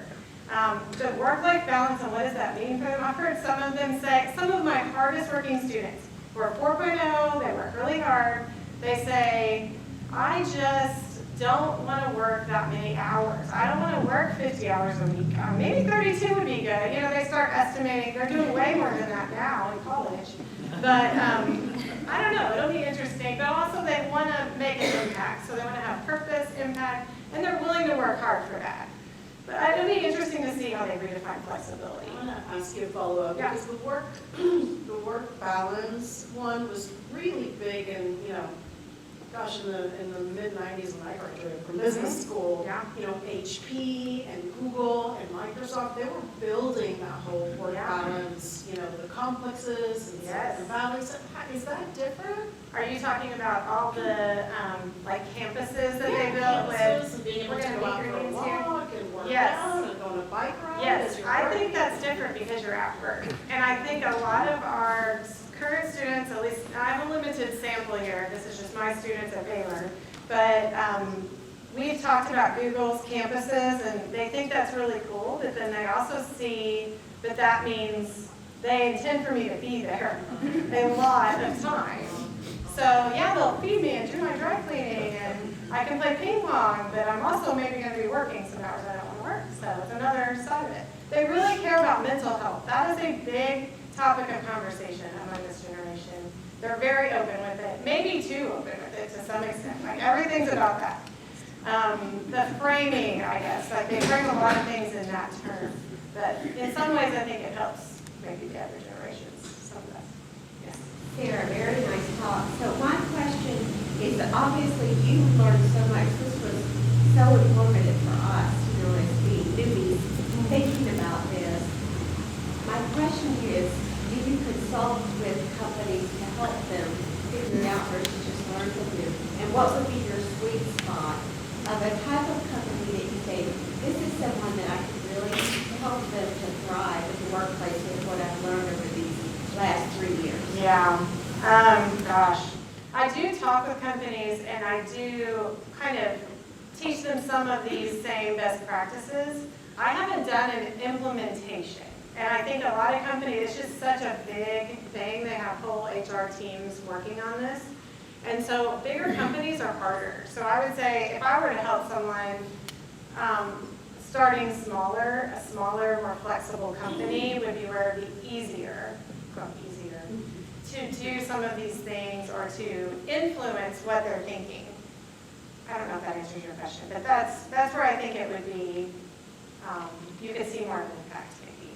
[SPEAKER 7] The work-life balance and what does that mean for them? I've heard some of them say, some of my hardest working students who are 4.0, they work really hard, they say, I just don't want to work that many hours. I don't want to work 50 hours a week. Maybe 32 would be good. They start estimating, they're doing way more than that now in college. But I don't know, it'll be interesting. But also they want to make an impact. So they want to have purpose, impact, and they're willing to work hard for that. But it'll be interesting to see how they redefine flexibility.
[SPEAKER 11] I want to ask you a follow-up because the work balance one was really big in in the mid-90s when I graduated from business school. HP and Google and Microsoft, they were building that whole work balance. The complexes and Silicon Valley. So is that different?
[SPEAKER 7] Are you talking about all the campuses that they built with?
[SPEAKER 11] And being able to go out for a walk and work out and go on a bike ride?
[SPEAKER 7] Yes, I think that's different because you're at work. And I think a lot of our current students, at least I have a limited sample here, this is just my students at Baylor, but we've talked about Google's campuses and they think that's really cool, but then they also see that that means they intend for me to be there a lot of time. So yeah, they'll feed me and do my dry cleaning and I can play ping pong, but I'm also maybe going to be working some hours I don't want to work, so it's another side of it. They really care about mental health. That is a big topic of conversation among this generation. They're very open with it, maybe too open with it to some extent. Everything's about that. The framing, I guess, they frame a lot of things in that term. But in some ways, I think it helps maybe the other generations. Some of us. Yes.
[SPEAKER 12] Sarah, very nice talk. So my question is that obviously you learned so much. This was so informative for us, as being newbies thinking about this. My question is, do you consult with companies to help them figure out versus just learn from them? And what would be your sweet spot of a type of company that you say, this is someone that I can really help them to thrive in the workplace with what I've learned over these last 3 years?
[SPEAKER 7] Yeah. Gosh. I do talk with companies and I do kind of teach them some of these same best practices. I haven't done an implementation. And I think a lot of companies, it's just such a big thing. They have whole HR teams working on this. And so bigger companies are harder. So I would say if I were to help someone starting smaller, a smaller, more flexible company would be where it would be easier to do some of these things or to influence what they're thinking. I don't know if that answers your question, but that's where I think it would be, you could see more of an effect maybe.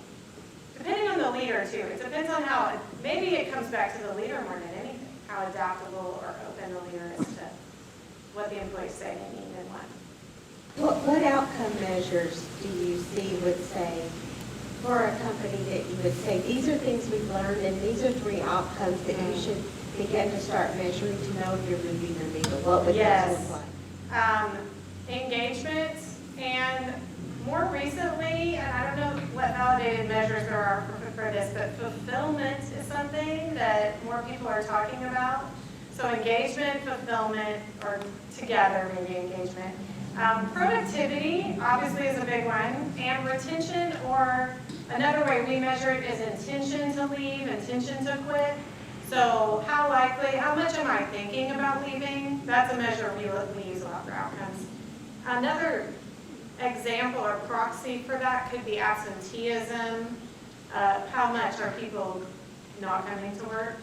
[SPEAKER 7] Depending on the leader too, it depends on how, maybe it comes back to the leader more than anything, how adaptable or open the leader is to what the employees say they need and want.
[SPEAKER 12] What outcome measures do you see would say, for a company that you would say, these are things we've learned and these are 3 outcomes that you should begin to start measuring to know if you're moving the needle? What would those look like?
[SPEAKER 7] Engagement, and more recently, and I don't know what validated measures there are for this, but fulfillment is something that more people are talking about. So engagement, fulfillment, or together maybe engagement. Productivity obviously is a big one, and retention, or another way we measure it is intention to leave, intention to quit. So how much am I thinking about leaving? That's a measure we use a lot for outcomes. Another example or proxy for that could be absenteeism. How much are people not coming to work?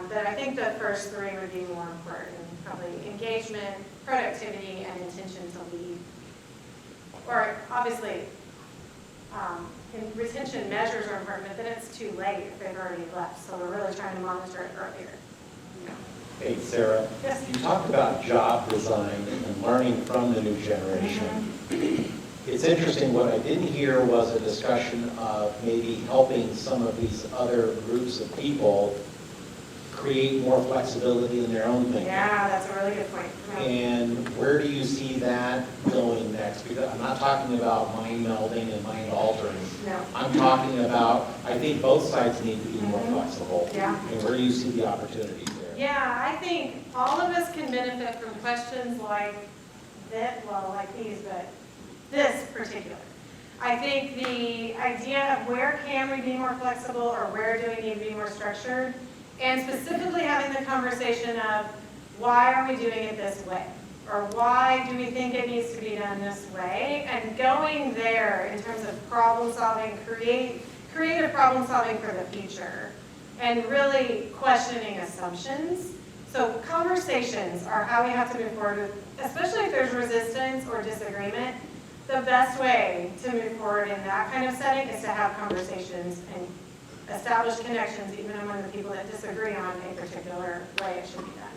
[SPEAKER 7] But I think the first 3 would be more important. Probably engagement, productivity, and intention to leave. Or obviously, retention measures are important, but then it's too late if they've already left. So we're really trying to monitor it earlier.
[SPEAKER 8] Hey, Sarah.
[SPEAKER 7] Yes.
[SPEAKER 8] You talked about job design and learning from the new generation. It's interesting, what I didn't hear was a discussion of maybe helping some of these other groups of people create more flexibility in their own thinking.
[SPEAKER 7] Yeah, that's a really good point.
[SPEAKER 8] And where do you see that going next? Because I'm not talking about mind melding and mind altering.
[SPEAKER 7] No.
[SPEAKER 8] I'm talking about, I think both sides need to be more flexible.
[SPEAKER 7] Yeah.
[SPEAKER 8] And where do you see the opportunities there?
[SPEAKER 7] Yeah, I think all of us can benefit from questions like that, well, like these, but this particular. I think the idea of where can we be more flexible or where do we need to be more structured, and specifically having the conversation of why are we doing it this way? Or why do we think it needs to be done this way? And going there in terms of problem solving, creative problem solving for the future, and really questioning assumptions. So conversations are how we have to move forward with, especially if there's resistance or disagreement. The best way to move forward in that kind of setting is to have conversations and establish connections even among the people that disagree on a particular way it should be done.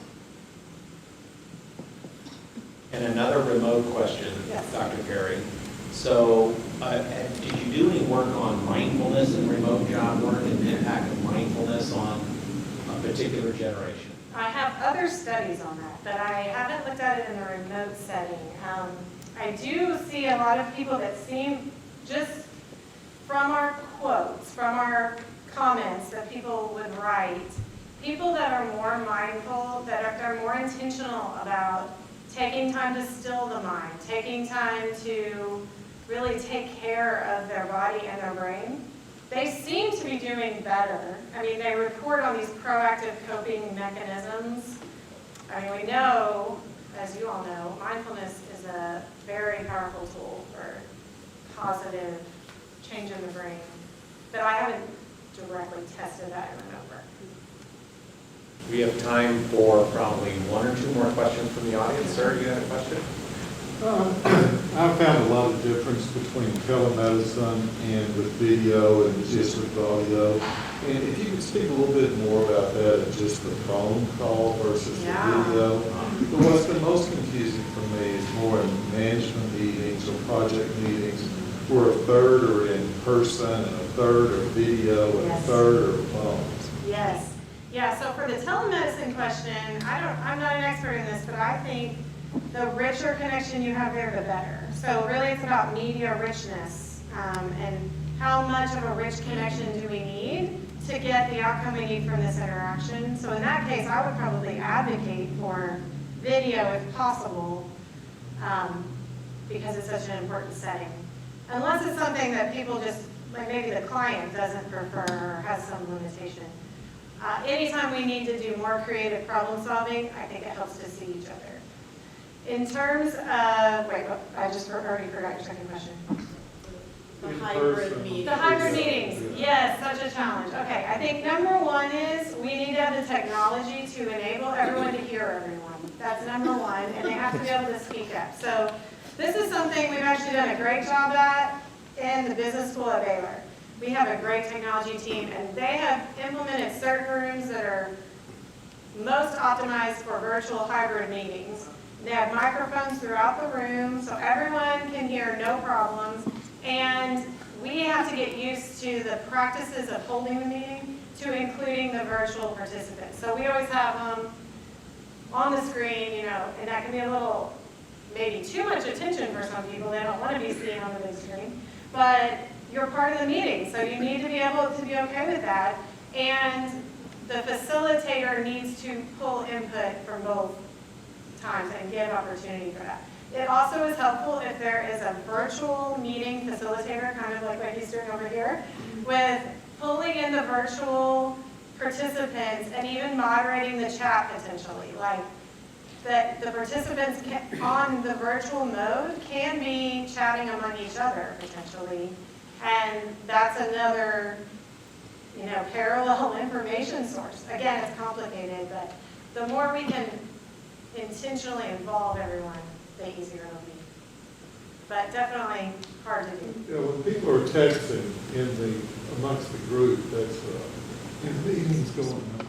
[SPEAKER 8] And another remote question,
[SPEAKER 7] Yes.
[SPEAKER 8] Dr. Perry. So did you do any work on mindfulness in remote job work and the impact of mindfulness on a particular generation?
[SPEAKER 7] I have other studies on that, but I haven't looked at it in a remote setting. I do see a lot of people that seem, just from our quotes, from our comments that people would write, people that are more mindful, that are more intentional about taking time to still the mind, taking time to really take care of their body and their brain, they seem to be doing better. I mean, they report on these proactive coping mechanisms. I mean, we know, as you all know, mindfulness is a very powerful tool for positive change in the brain. But I haven't directly tested that in remote work.
[SPEAKER 8] We have time for probably 1 or 2 more questions from the audience. Sir, you had a question?
[SPEAKER 13] I found a lot of difference between telemedicine and with video and just with audio. And if you could speak a little bit more about that, of just the phone call versus the video. But what's been most confusing for me is more in management meetings or project meetings where a third are in person and a third are video and a third are phones.
[SPEAKER 7] Yes. Yeah, so for the telemedicine question, I'm not an expert in this, but I think the richer connection you have there, the better. So really it's about media richness and how much of a rich connection do we need to get the outcome we need from this interaction. So in that case, I would probably advocate for video if possible, because it's such an important setting. Unless it's something that people just, like maybe the client doesn't prefer or has some limitation. Anytime we need to do more creative problem solving, I think it helps to see each other. In terms of, wait, I just already forgot your second question.
[SPEAKER 11] The hybrid meetings.
[SPEAKER 7] The hybrid meetings, yes, such a challenge. Okay, I think number one is we need to have the technology to enable everyone to hear everyone. That's number one, and they have to be able to speak up. So this is something we've actually done a great job at in the business school at Baylor. We have a great technology team, and they have implemented certain rooms that are most optimized for virtual hybrid meetings. They have microphones throughout the room, so everyone can hear, no problems. And we have to get used to the practices of holding the meeting to including the virtual participants. So we always have them on the screen, you know, and that can be a little, maybe too much attention for some people. They don't want to be seen on the big screen. But you're part of the meeting, so you need to be able to be okay with that. And the facilitator needs to pull input from both times and give opportunity for that. It also is helpful if there is a virtual meeting facilitator, kind of like what he's doing over here, with pulling in the virtual participants and even moderating the chat potentially. Like that the participants on the virtual mode can be chatting among each other potentially. And that's another, you know, parallel information source. Again, it's complicated, but the more we can intentionally involve everyone, the easier it'll be. But definitely hard to do.
[SPEAKER 13] Yeah, when people are texting amongst the group, that's meetings going on.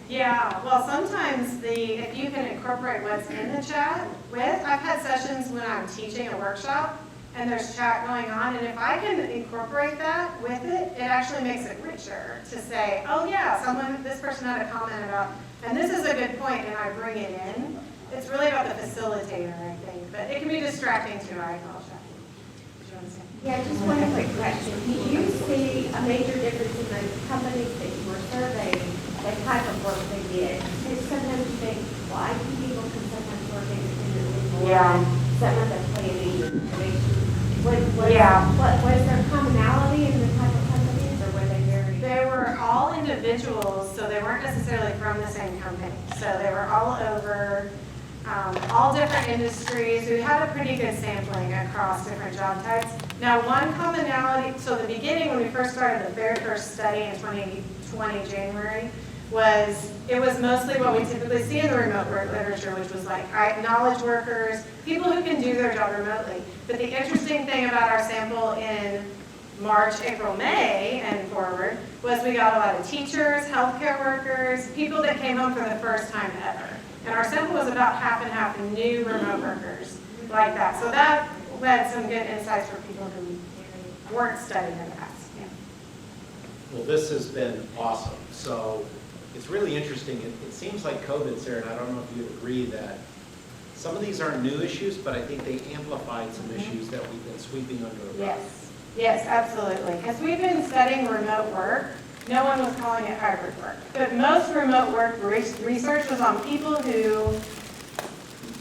[SPEAKER 7] Yeah, well, sometimes if you can incorporate what's in the chat I've had sessions when I'm teaching a workshop and there's chat going on, and if I can incorporate that with it, it actually makes it richer to say, oh yeah, this person had a comment about, and this is a good point, and I bring it in. It's really about the facilitator, I think, but it can be distracting too, I apologize. Did you want to say?
[SPEAKER 12] Yeah, just one quick question. Do you see a major difference in the companies that you were surveying, the type of work they did? Because sometimes you think, well, IT people can sometimes work independently more.
[SPEAKER 7] Yeah.
[SPEAKER 12] Some of the planning information. Was there commonality in the type of companies, or were they very?
[SPEAKER 7] They were all individuals, so they weren't necessarily from the same company. So they were all over, all different industries. We had a pretty good sampling across different job types. Now, one commonality, so the beginning when we first started the very first study in 2020, January, it was mostly what we typically see in the remote work literature, which was like knowledge workers, people who can do their job remotely. But the interesting thing about our sample in March, April, May, and forward, was we got a lot of teachers, healthcare workers, people that came home for the first time ever. And our sample was about half and half new remote workers like that. So that led some good insights for people who weren't studying in the past. Yeah.
[SPEAKER 8] Well, this has been awesome. So it's really interesting. It seems like COVID, Sarah, and I don't know if you agree that some of these aren't new issues, but I think they amplified some issues that we've been sweeping under the rug.
[SPEAKER 7] Yes, absolutely. Because we've been studying remote work, no one was calling it hybrid work. But most remote work research was on people who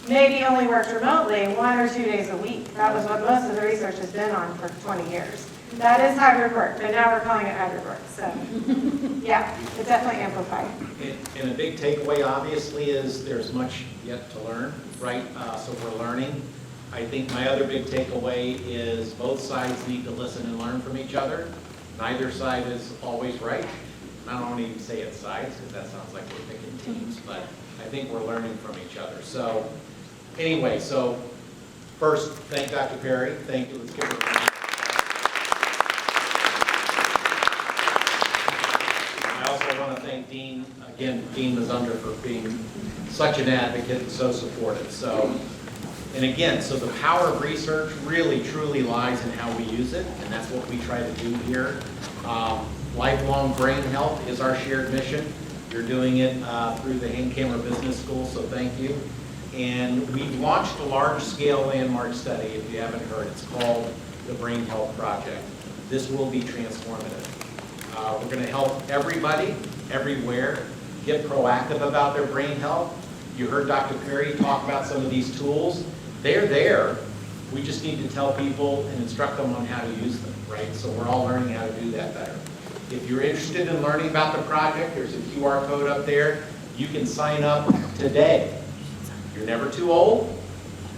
[SPEAKER 7] maybe only worked remotely 1 or 2 days a week. That was what most of the research has been on for 20 years. That is hybrid work, but now we're calling it hybrid work. So, yeah, it definitely amplified.
[SPEAKER 8] And a big takeaway, obviously, is there's much yet to learn, right? So we're learning. I think my other big takeaway is both sides need to listen and learn from each other. Neither side is always right. I don't want to even say it's sides, because that sounds like we're picking teams, but I think we're learning from each other. So anyway, so first, thank Dr. Perry. Thank you. Let's give her a round. I also want to thank Dean, again, Dean Mazunder, for being such an advocate and so supportive. So
[SPEAKER 6] And again, so the power of research really truly lies in how we use it, and that's what we try to do here. Lifelong brain health is our shared mission. You're doing it through the Hankamer Business School, so thank you. And we've launched a large-scale landmark study, if you haven't heard. It's called the Brain Health Project. This will be transformative. We're going to help everybody, everywhere, get proactive about their brain health. You heard Dr. Perry talk about some of these tools. They're there. We just need to tell people and instruct them on how to use them, right? So we're all learning how to do that better. If you're interested in learning about the project, there's a QR code up there. You can sign up today. You're never too old,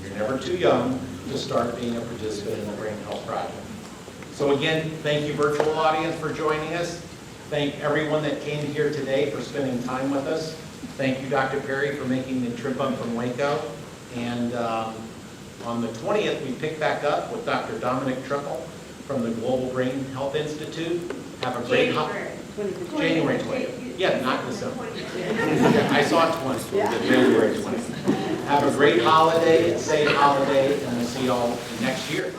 [SPEAKER 6] you're never too young to start being a participant in the Brain Health Project. So again, thank you, virtual audience, for joining us. Thank everyone that came here today for spending time with us. Thank you, Dr. Perry, for making the trip up from Waco. And on the 20th, we pick back up with Dr. Dominic Trickle from the Global Brain Health Institute. Have a great January 20th. Yeah, not December. Yeah, I saw it 20th. Yeah. January 20th. Have a great holiday, safe holiday, and we'll see you all next year.